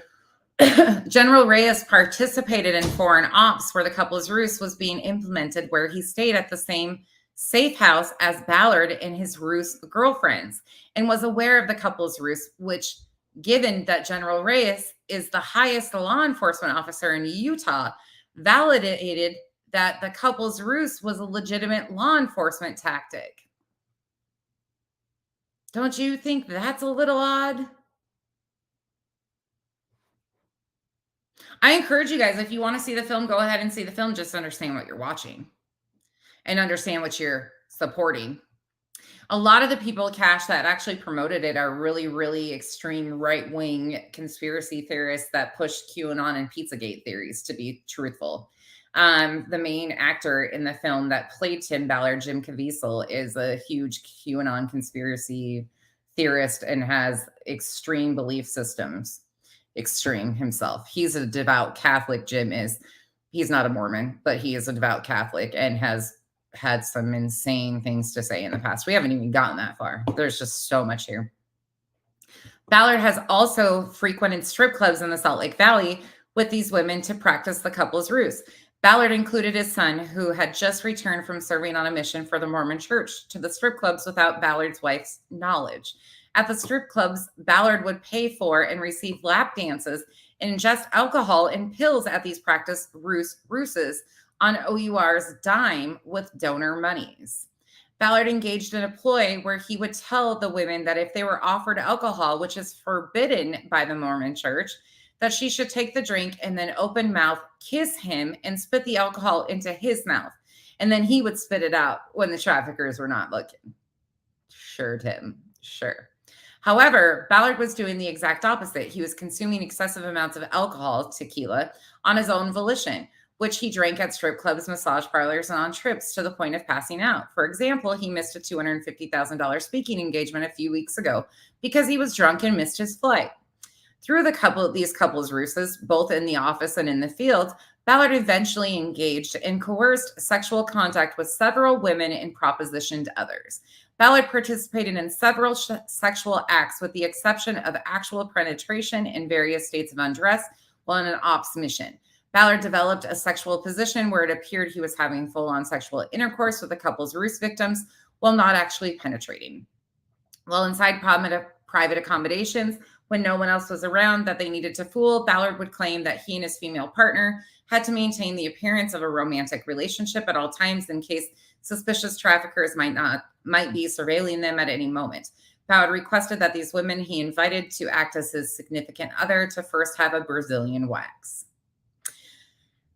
that? General Reyes participated in foreign ops where the couples roost was being implemented, where he stayed at the same safe house as Ballard and his roost girlfriends, and was aware of the couples roost, which, given that General Reyes is the highest law enforcement officer in Utah, validated that the couples roost was a legitimate law enforcement tactic. Don't you think that's a little odd? I encourage you guys, if you want to see the film, go ahead and see the film. Just understand what you're watching and understand what you're supporting. A lot of the people, Cash, that actually promoted it are really, really extreme right-wing conspiracy theorists that push QAnon and Pizzagate theories, to be truthful. The main actor in the film that played Tim Ballard, Jim Caviezel, is a huge QAnon conspiracy theorist and has extreme belief systems. Extreme himself. He's a devout Catholic. Jim is. He's not a Mormon, but he is a devout Catholic and has had some insane things to say in the past. We haven't even gotten that far. There's just so much here. Ballard has also frequented strip clubs in the Salt Lake Valley with these women to practice the couples roost. Ballard included his son, who had just returned from serving on a mission for the Mormon Church, to the strip clubs without Ballard's wife's knowledge. At the strip clubs, Ballard would pay for and receive lap dances and ingest alcohol and pills at these practice roostes on OUR's dime with donor monies. Ballard engaged in a ploy where he would tell the women that if they were offered alcohol, which is forbidden by the Mormon Church, that she should take the drink and then open mouth kiss him and spit the alcohol into his mouth. And then he would spit it out when the traffickers were not looking. Sure, Tim. Sure. However, Ballard was doing the exact opposite. He was consuming excessive amounts of alcohol, tequila, on his own volition, which he drank at strip clubs, massage parlors, and on trips to the point of passing out. For example, he missed a $250,000 speaking engagement a few weeks ago because he was drunk and missed his flight. Through these couples roostes, both in the office and in the field, Ballard eventually engaged in coerced sexual contact with several women and propositioned others. Ballard participated in several sexual acts with the exception of actual penetration in various states of undress while in an ops mission. Ballard developed a sexual position where it appeared he was having full-on sexual intercourse with the Couples Roost victims while not actually penetrating. While inside private accommodations, when no one else was around that they needed to fool, Ballard would claim that he and his female partner had to maintain the appearance of a romantic relationship at all times in case suspicious traffickers might be surveilling them at any moment. Ballard requested that these women he invited to act as his significant other to first have a Brazilian wax.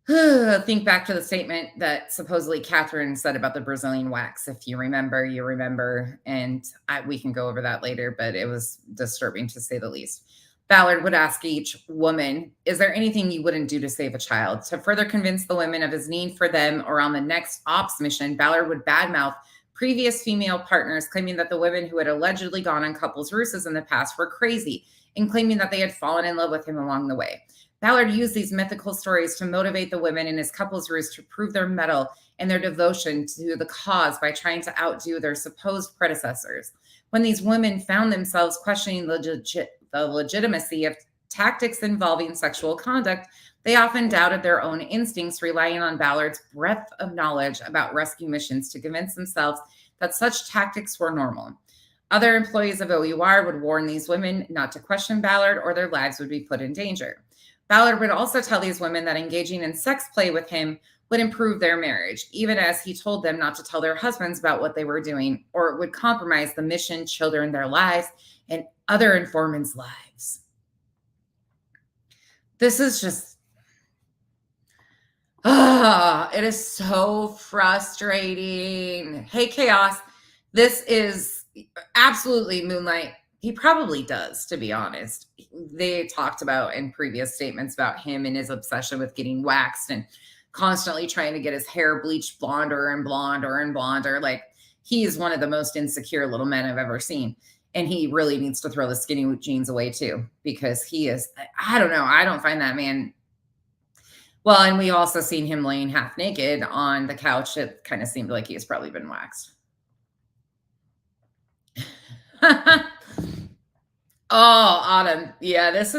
Think back to the statement that supposedly Catherine said about the Brazilian wax. If you remember, you remember. And we can go over that later, but it was disturbing to say the least. Ballard would ask each woman, is there anything you wouldn't do to save a child? To further convince the women of his need for them or on the next ops mission, Ballard would badmouth previous female partners, claiming that the women who had allegedly gone on Couples Roost in the past were crazy and claiming that they had fallen in love with him along the way. Ballard used these mythical stories to motivate the women in his Couples Roost to prove their mettle and their devotion to the cause by trying to outdo their supposed predecessors. When these women found themselves questioning the legitimacy of tactics involving sexual conduct, they often doubted their own instincts, relying on Ballard's breadth of knowledge about rescue missions to convince themselves that such tactics were normal. Other employees of OUR would warn these women not to question Ballard or their lives would be put in danger. Ballard would also tell these women that engaging in sex play with him would improve their marriage, even as he told them not to tell their husbands about what they were doing, or it would compromise the mission, children, their lives, and other informants' lives. This is just, it is so frustrating. Hey, Chaos, this is absolutely Moonlight. He probably does, to be honest. They talked about in previous statements about him and his obsession with getting waxed and constantly trying to get his hair bleached blonder and blonder and blonder. Like, he is one of the most insecure little men I've ever seen. And he really needs to throw the skinny jeans away too, because he is, I don't know. I don't find that man. Well, and we also seen him laying half naked on the couch. It kind of seemed like he's probably been waxed. Oh, Autumn. Yeah, this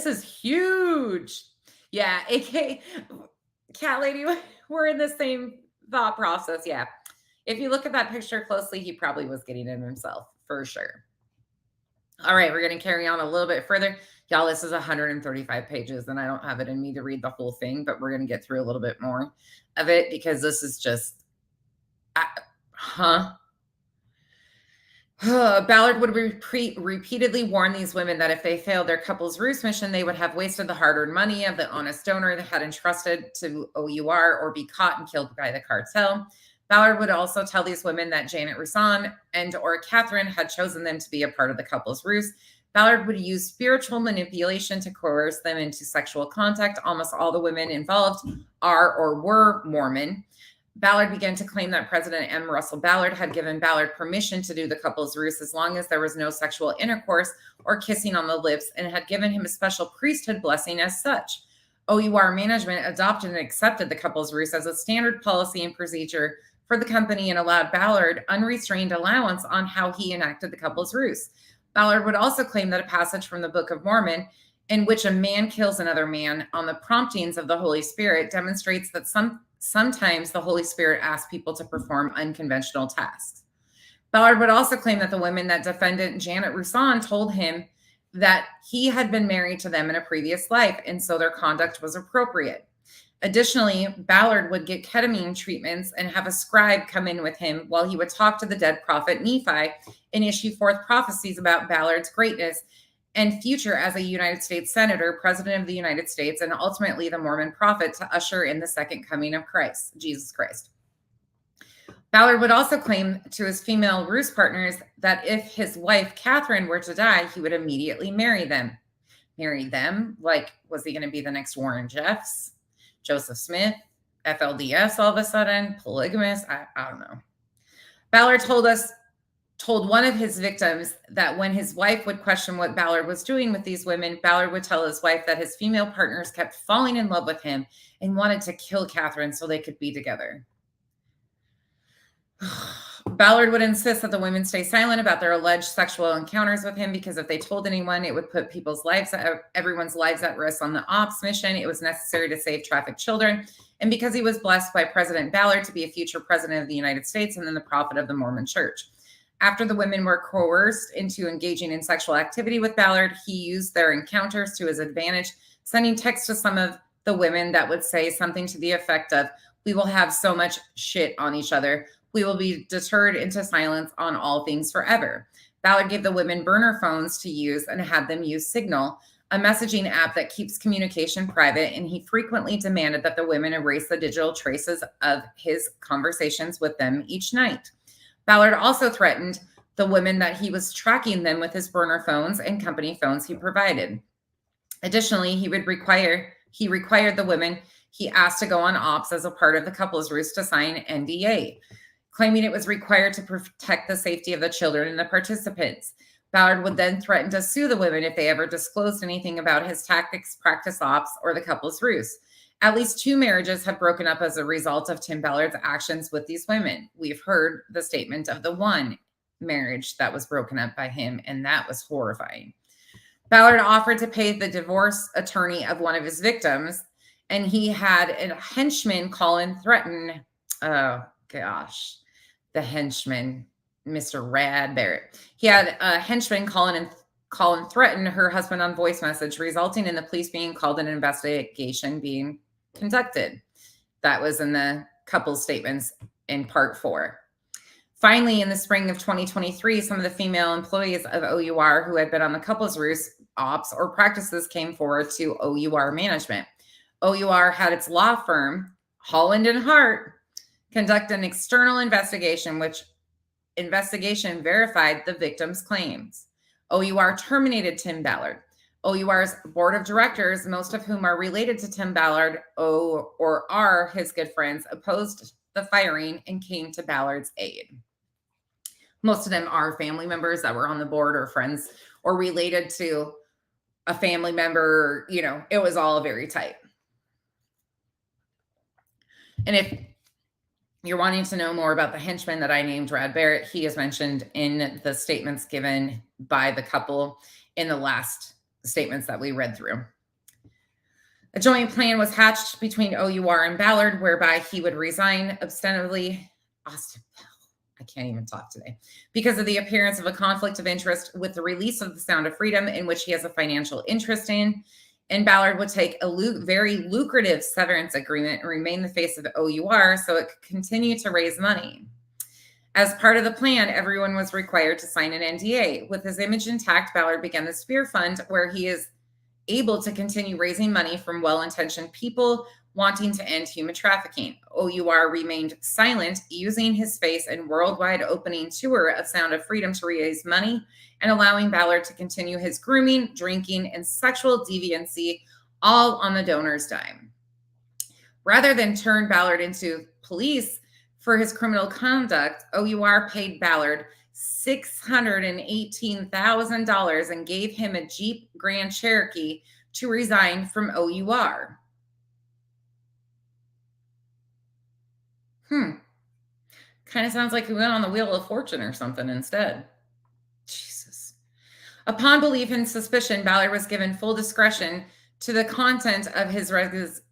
is huge. Yeah, AK Cat Lady, we're in the same thought process. Yeah. If you look at that picture closely, he probably was getting it himself for sure. All right, we're going to carry on a little bit further. Y'all, this is 135 pages, and I don't have it in me to read the whole thing, but we're going to get through a little bit more of it because this is just, Ballard would repeatedly warn these women that if they failed their Couples Roost mission, they would have wasted the hard-earned money of the honest donor that had entrusted to OUR or be caught and killed by the cartel. Ballard would also tell these women that Janet Roussan and or Catherine had chosen them to be a part of the Couples Roost. Ballard would use spiritual manipulation to coerce them into sexual contact. Almost all the women involved are or were Mormon. Ballard began to claim that President M. Russell Ballard had given Ballard permission to do the Couples Roost as long as there was no sexual intercourse or kissing on the lips, and had given him a special priesthood blessing as such. OUR management adopted and accepted the Couples Roost as a standard policy and procedure for the company and allowed Ballard unrestrained allowance on how he enacted the Couples Roost. Ballard would also claim that a passage from the Book of Mormon in which a man kills another man on the promptings of the Holy Spirit demonstrates that sometimes the Holy Spirit asks people to perform unconventional tasks. Ballard would also claim that the women that defendant Janet Roussan told him that he had been married to them in a previous life, and so their conduct was appropriate. Additionally, Ballard would get ketamine treatments and have a scribe come in with him while he would talk to the dead prophet Nephi and issue forth prophecies about Ballard's greatness and future as a United States Senator, President of the United States, and ultimately the Mormon prophet to usher in the second coming of Christ, Jesus Christ. Ballard would also claim to his female Roost partners that if his wife, Catherine, were to die, he would immediately marry them. Marry them? Like, was he going to be the next Warren Jeffs? Joseph Smith? FLDS all of a sudden? Polygamous? I don't know. Ballard told us told one of his victims that when his wife would question what Ballard was doing with these women, Ballard would tell his wife that his female partners kept falling in love with him and wanted to kill Catherine so they could be together. Ballard would insist that the women stay silent about their alleged sexual encounters with him because if they told anyone, it would put everyone's lives at risk on the ops mission. It was necessary to save trafficked children. And because he was blessed by President Ballard to be a future president of the United States and then the prophet of the Mormon Church. After the women were coerced into engaging in sexual activity with Ballard, he used their encounters to his advantage, sending texts to some of the women that would say something to the effect of, "We will have so much shit on each other. We will be deterred into silence on all things forever." Ballard gave the women burner phones to use and had them use Signal, a messaging app that keeps communication private, and he frequently demanded that the women erase the digital traces of his conversations with them each night. Ballard also threatened the women that he was tracking them with his burner phones and company phones he provided. Additionally, he required the women he asked to go on ops as a part of the Couples Roost to sign NDA, claiming it was required to protect the safety of the children and the participants. Ballard would then threaten to sue the women if they ever disclosed anything about his tactics, practice ops, or the Couples Roost. At least 2 marriages have broken up as a result of Tim Ballard's actions with these women. We've heard the statement of the one marriage that was broken up by him, and that was horrifying. Ballard offered to pay the divorce attorney of one of his victims, and he had a henchman call and threaten, oh gosh, the henchman, Mr. Rad Barrett. He had a henchman call and threaten her husband on voice message, resulting in the police being called and an investigation being conducted. That was in the couple statements in part 4. Finally, in the spring of 2023, some of the female employees of OUR who had been on the Couples Roost ops or practices came forward to OUR management. OUR had its law firm, Holland and Hart, conduct an external investigation, which investigation verified the victim's claims. OUR terminated Tim Ballard. OUR's board of directors, most of whom are related to Tim Ballard or are his good friends, opposed the firing and came to Ballard's aid. Most of them are family members that were on the board or friends or related to a family member. You know, it was all very tight. And if you're wanting to know more about the henchman that I named, Rad Barrett, he is mentioned in the statements given by the couple in the last statements that we read through. A joint plan was hatched between OUR and Ballard, whereby he would resign ostensibly. I can't even talk today, because of the appearance of a conflict of interest with the release of The Sound of Freedom, in which he has a financial interest in. And Ballard would take a very lucrative severance agreement and remain the face of OUR so it could continue to raise money. As part of the plan, everyone was required to sign an NDA. With his image intact, Ballard began the Spear Fund, where he is able to continue raising money from well-intentioned people wanting to end human trafficking. OUR remained silent, using his face and worldwide opening tour of Sound of Freedom to raise money and allowing Ballard to continue his grooming, drinking, and sexual deviancy, all on the donor's dime. Rather than turn Ballard into police for his criminal conduct, OUR paid Ballard $618,000 and gave him a Jeep Grand Cherokee to resign from OUR. Kind of sounds like he went on the Wheel of Fortune or something instead. Jesus. Upon belief and suspicion, Ballard was given full discretion to the content of his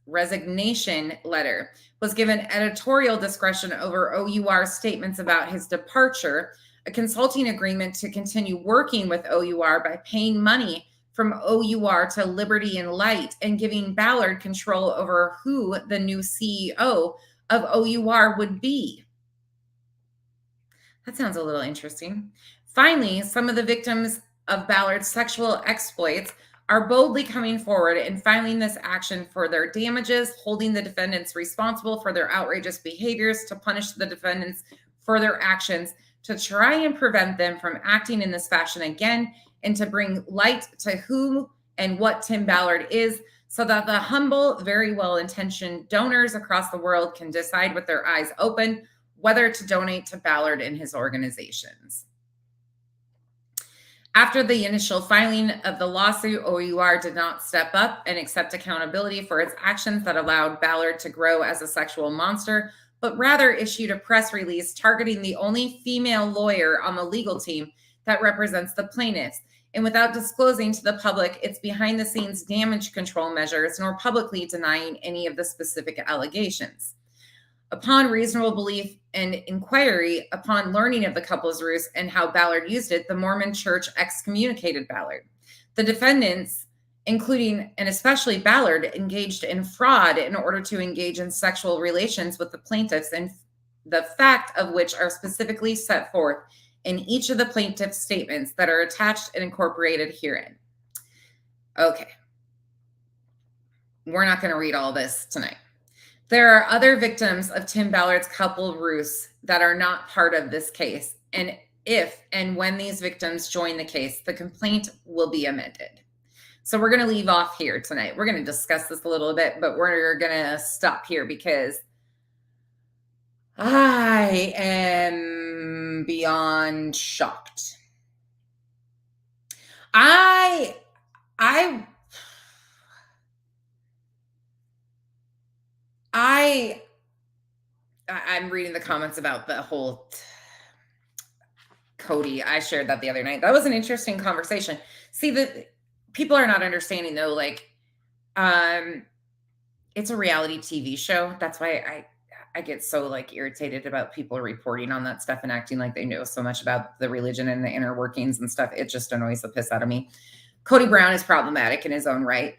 resignation letter, was given editorial discretion over OUR's statements about his departure, a consulting agreement to continue working with OUR by paying money from OUR to Liberty and Light, and giving Ballard control over who the new CEO of OUR would be. That sounds a little interesting. Finally, some of the victims of Ballard's sexual exploits are boldly coming forward and filing this action for their damages, holding the defendants responsible for their outrageous behaviors, to punish the defendants for their actions, to try and prevent them from acting in this fashion again, and to bring light to who and what Tim Ballard is, so that the humble, very well-intentioned donors across the world can decide with their eyes open whether to donate to Ballard and his organizations. After the initial filing of the lawsuit, OUR did not step up and accept accountability for its actions that allowed Ballard to grow as a sexual monster, but rather issued a press release targeting the only female lawyer on the legal team that represents the plaintiffs, and without disclosing to the public its behind-the-scenes damage control measures, nor publicly denying any of the specific allegations. Upon reasonable belief and inquiry, upon learning of the Couples Roost and how Ballard used it, the Mormon Church excommunicated Ballard. The defendants, including and especially Ballard, engaged in fraud in order to engage in sexual relations with the plaintiffs, and the fact of which are specifically set forth in each of the plaintiff's statements that are attached and incorporated herein. Okay. We're not going to read all this tonight. There are other victims of Tim Ballard's Couple Roost that are not part of this case. And if and when these victims join the case, the complaint will be amended. So we're going to leave off here tonight. We're going to discuss this a little bit, but we're going to stop here because I am beyond shocked. I'm reading the comments about the whole Cody. I shared that the other night. That was an interesting conversation. See, the people are not understanding though, like, it's a reality TV show. That's why I get so like irritated about people reporting on that stuff and acting like they know so much about the religion and the inner workings and stuff. It just annoys the piss out of me. Cody Brown is problematic in his own right,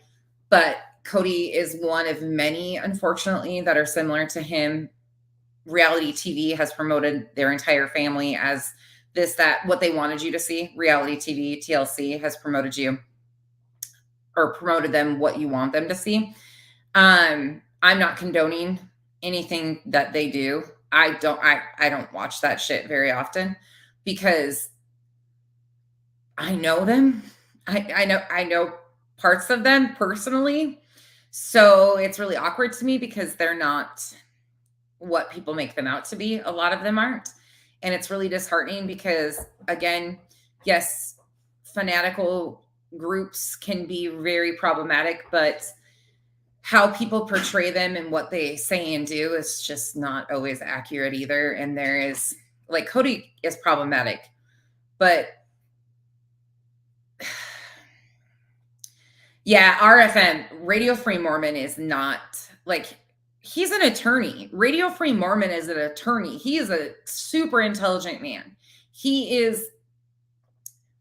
but Cody is one of many, unfortunately, that are similar to him. Reality TV has promoted their entire family as this, that, what they wanted you to see. Reality TV, TLC, has promoted you or promoted them what you want them to see. I'm not condoning anything that they do. I don't watch that shit very often because I know them. I know parts of them personally. So it's really awkward to me because they're not what people make them out to be. A lot of them aren't. And it's really disheartening because, again, yes, fanatical groups can be very problematic, but how people portray them and what they say and do is just not always accurate either. And there is, like, Cody is problematic, but yeah, RFM, Radio Free Mormon, is not, like, he's an attorney. Radio Free Mormon is an attorney. He is a super intelligent man. He is,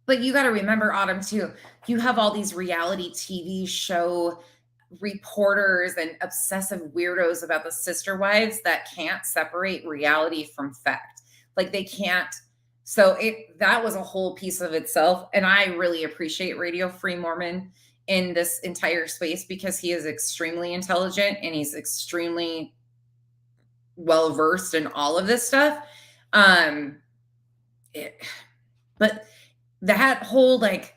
but you got to remember, Autumn, too, you have all these reality TV show reporters and obsessive weirdos about the sister wives that can't separate reality from fact. Like, they can't. So that was a whole piece of itself. And I really appreciate Radio Free Mormon in this entire space because he is extremely intelligent and he's extremely well versed in all of this stuff. But that whole, like,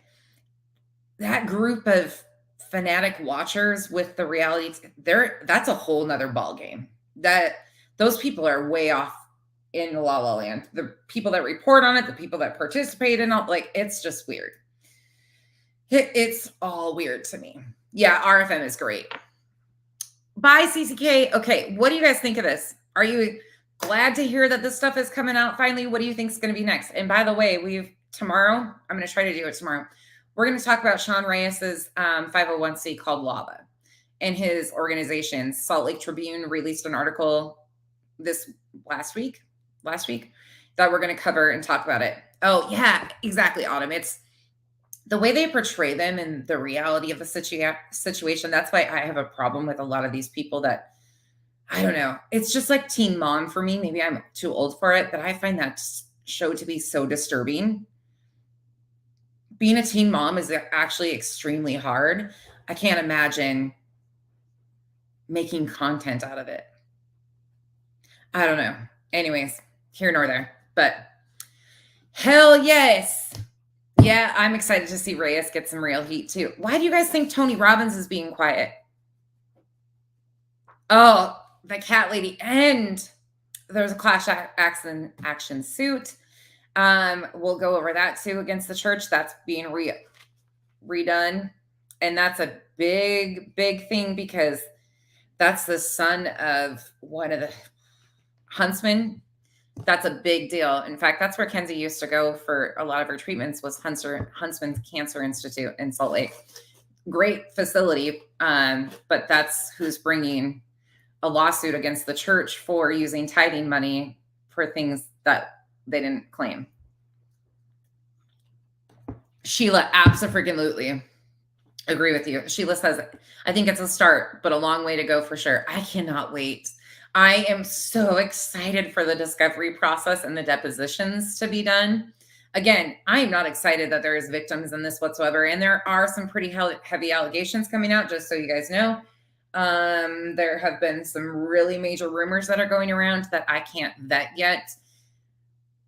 that group of fanatic watchers with the reality, that's a whole nother ball game. That those people are way off in La La Land. The people that report on it, the people that participate in it, like, it's just weird. It's all weird to me. Yeah, RFM is great. Bye, CCK. Okay, what do you guys think of this? Are you glad to hear that this stuff is coming out finally? What do you think is going to be next? And by the way, tomorrow, I'm going to try to do it tomorrow. We're going to talk about Sean Reyes's 501c called Lava and his organization. Salt Lake Tribune released an article last week that we're going to cover and talk about it. Oh, yeah, exactly, Autumn. It's the way they portray them and the reality of the situation. That's why I have a problem with a lot of these people that, I don't know. It's just like Teen Mom for me. Maybe I'm too old for it, but I find that show to be so disturbing. Being a teen mom is actually extremely hard. I can't imagine making content out of it. I don't know. Anyways, here nor there. But hell yes. Yeah, I'm excited to see Reyes get some real heat too. Why do you guys think Tony Robbins is being quiet? Oh, the cat lady. And there's a class action suit. We'll go over that too against the church. That's being redone. And that's a big, big thing because that's the son of one of the huntsmen. That's a big deal. In fact, that's where Kenzie used to go for a lot of her treatments was Huntsman's Cancer Institute in Salt Lake. Great facility. But that's who's bringing a lawsuit against the church for using tithing money for things that they didn't claim. Sheila, absolutely agree with you. Sheila says, I think it's a start, but a long way to go for sure. I cannot wait. I am so excited for the discovery process and the depositions to be done. Again, I am not excited that there is victims in this whatsoever. And there are some pretty heavy allegations coming out, just so you guys know. There have been some really major rumors that are going around that I can't vet yet.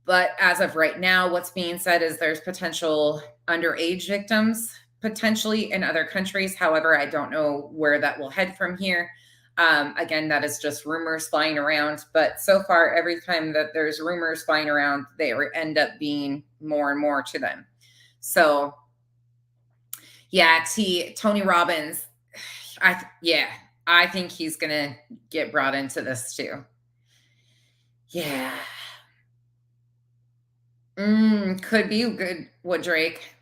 But as of right now, what's being said is there's potential underage victims potentially in other countries. However, I don't know where that will head from here. Again, that is just rumors flying around. But so far, every time that there's rumors flying around, they end up being more and more to them. So, yeah, Tony Robbins, I think he's going to get brought into this too. Yeah. Could be good. What, Drake?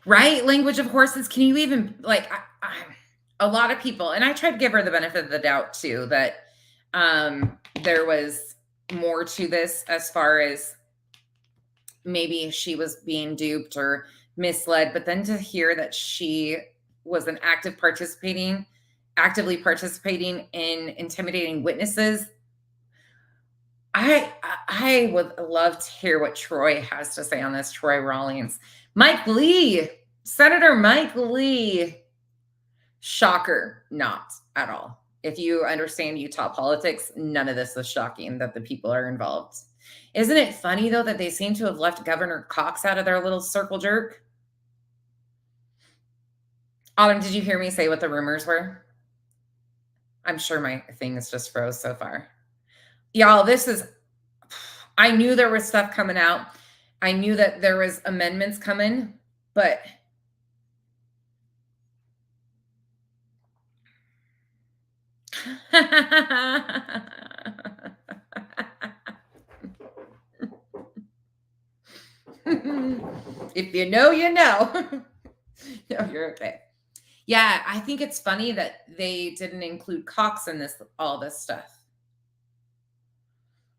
Right? Language of horses. Can you even, like, a lot of people, and I tried to give her the benefit of the doubt too, that there was more to this as far as maybe she was being duped or misled, but then to hear that she was an actively participating in intimidating witnesses, I would love to hear what Troy has to say on this. Troy Rawlings. Mike Lee, Senator Mike Lee. Shocker, not at all. If you understand Utah politics, none of this is shocking that the people are involved. Isn't it funny, though, that they seem to have left Governor Cox out of their little circle jerk? Autumn, did you hear me say what the rumors were? I'm sure my thing is just froze so far. Y'all, I knew there was stuff coming out. I knew that there was amendments coming, but if you know, you know. No, you're okay. Yeah, I think it's funny that they didn't include Cox in all this stuff.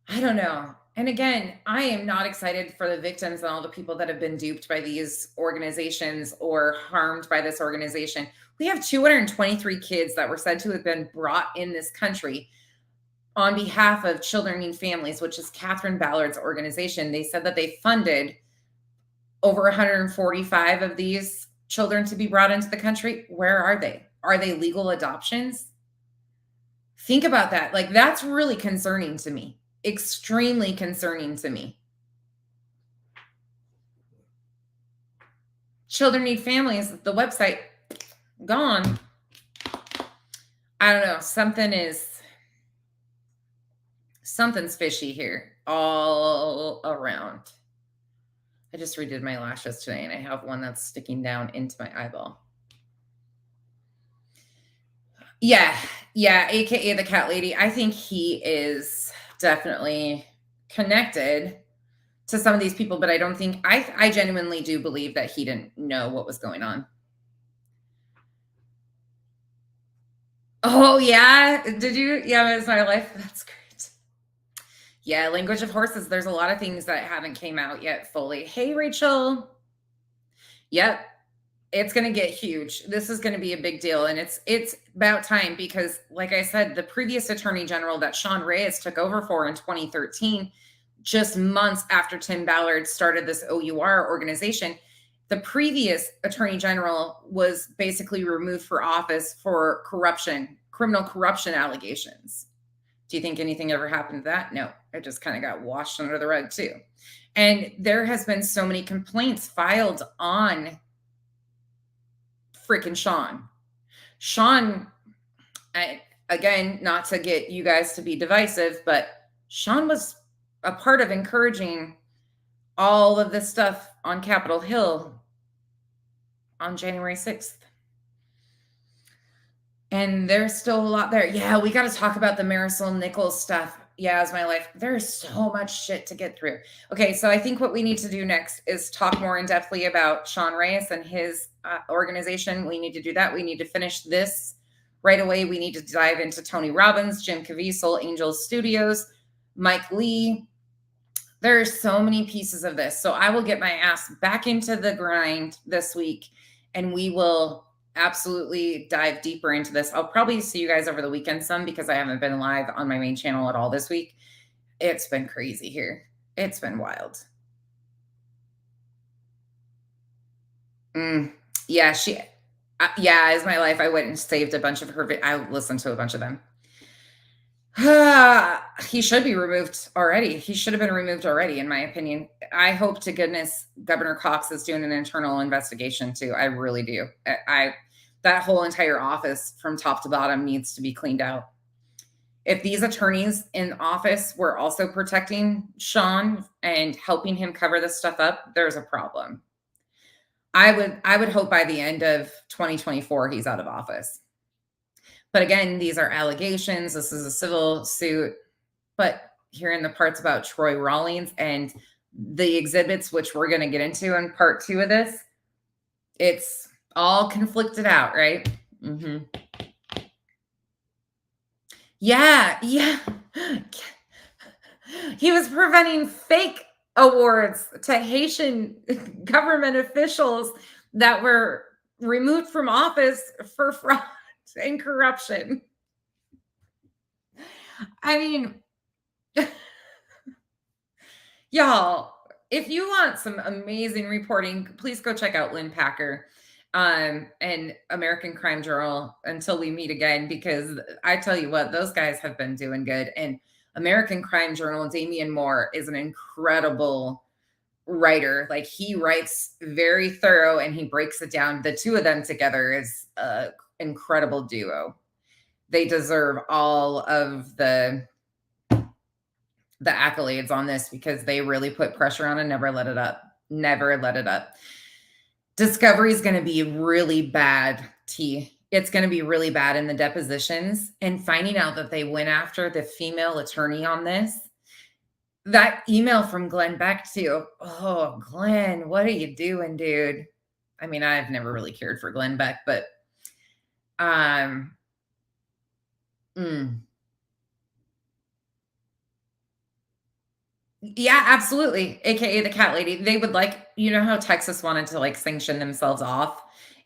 I don't know. And again, I am not excited for the victims and all the people that have been duped by these organizations or harmed by this organization. We have 223 kids that were said to have been brought in this country on behalf of Children and Families, which is Catherine Ballard's organization. They said that they funded over 145 of these children to be brought into the country. Where are they? Are they legal adoptions? Think about that. Like, that's really concerning to me. Extremely concerning to me. Children Need Families, the website, gone. I don't know. Something's fishy here all around. I just redid my lashes today and I have one that's sticking down into my eyeball. Yeah, aka the cat lady. I think he is definitely connected to some of these people, but I don't think I genuinely do believe that he didn't know what was going on. Oh yeah, did you? Yeah, it's my life. That's great. Yeah, language of horses. There's a lot of things that haven't came out yet fully. Hey, Rachel. Yep. It's going to get huge. This is going to be a big deal. And it's about time because, like I said, the previous attorney general that Sean Reyes took over for in 2013, just months after Tim Ballard started this OUR organization, the previous attorney general was basically removed for office for corruption, criminal corruption allegations. Do you think anything ever happened to that? No, it just kind of got washed under the rug too. And there has been so many complaints filed on freaking Sean, again, not to get you guys to be divisive, but Sean was a part of encouraging all of this stuff on Capitol Hill on January 6th. And there's still a lot there. Yeah, we got to talk about the Marisol Nichols stuff. Yeah, as my life. There's so much shit to get through. Okay, so I think what we need to do next is talk more in depthly about Sean Reyes and his organization. We need to do that. We need to finish this right away. We need to dive into Tony Robbins, Jim Caviezel, Angel Studios, Mike Lee. There's so many pieces of this. So I will get my ass back into the grind this week, and we will absolutely dive deeper into this. I'll probably see you guys over the weekend some because I haven't been live on my main channel at all this week. It's been crazy here. It's been wild. Yeah, yeah, as my life. I went and saved a bunch of her. I listened to a bunch of them. He should be removed already. He should have been removed already, in my opinion. I hope to goodness Governor Cox is doing an internal investigation too. I really do. That whole entire office from top to bottom needs to be cleaned out. If these attorneys in office were also protecting Sean and helping him cover this stuff up, there's a problem. I would hope by the end of 2024 he's out of office. But again, these are allegations. This is a civil suit. But hearing the parts about Troy Rawlings and the exhibits, which we're going to get into in part 2 of this, it's all conflicted out, right? Mm-hmm. Yeah. He was preventing fake awards to Haitian government officials that were removed from office for fraud and corruption. I mean, y'all, if you want some amazing reporting, please go check out Lynn Packer and American Crime Journal until we meet again, because I tell you what, those guys have been doing good. And American Crime Journal, Damian Moore is an incredible writer. Like, he writes very thorough and he breaks it down. The two of them together is an incredible duo. They deserve all of the accolades on this because they really put pressure on and never let it up. Never let it up. Discovery is going to be really bad, T. It's going to be really bad in the depositions, and finding out that they went after the female attorney on this. That email from Glenn Beck too. Oh, Glenn, what are you doing, dude? I mean, I've never really cared for Glenn Beck, but yeah, absolutely. AKA the cat lady. They would like, you know how Texas wanted to like sanction themselves off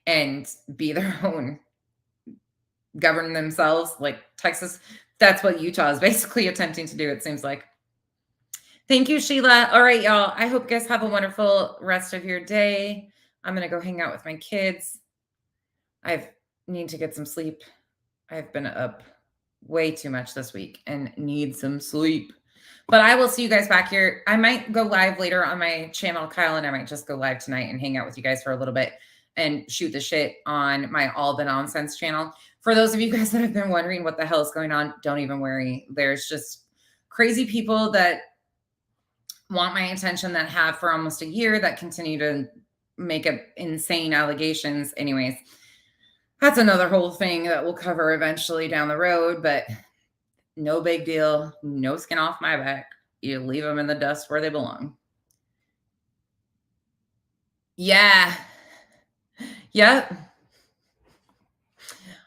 and be their own, govern themselves like Texas. That's what Utah is basically attempting to do, it seems like. Thank you, Sheila. All right, y'all. I hope you guys have a wonderful rest of your day. I'm going to go hang out with my kids. I need to get some sleep. I've been up way too much this week and need some sleep. But I will see you guys back here. I might go live later on my channel, Kyle, and I might just go live tonight and hang out with you guys for a little bit and shoot the shit on my All the Nonsense channel. For those of you guys that have been wondering what the hell is going on, don't even worry. There's just crazy people that want my attention, that have for almost a year, that continue to make up insane allegations. Anyways, that's another whole thing that we'll cover eventually down the road, but no big deal. No skin off my back. You leave them in the dust where they belong. Yeah. Yep.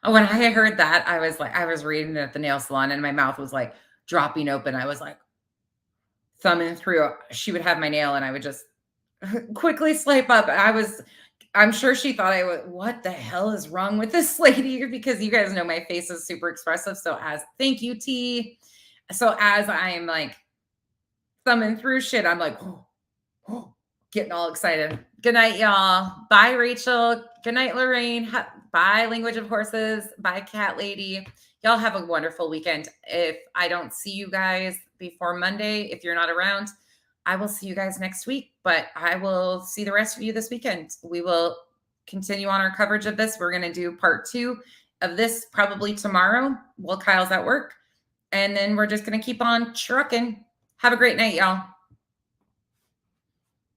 When I heard that, I was reading it at the nail salon and my mouth was like dropping open. I was like thumbing through. She would have my nail and I would just quickly swipe up. I'm sure she thought I would, what the hell is wrong with this lady? Because you guys know my face is super expressive. So thank you, T. So as I'm like thumbing through shit, I'm like, getting all excited. Good night, y'all. Bye, Rachel. Good night, Lorraine. Bye, Language of Horses. Bye, Cat Lady. Y'all have a wonderful weekend. If I don't see you guys before Monday, if you're not around, I will see you guys next week, but I will see the rest of you this weekend. We will continue on our coverage of this. We're going to do part 2 of this probably tomorrow while Kyle's at work. And then we're just going to keep on trucking. Have a great night, y'all.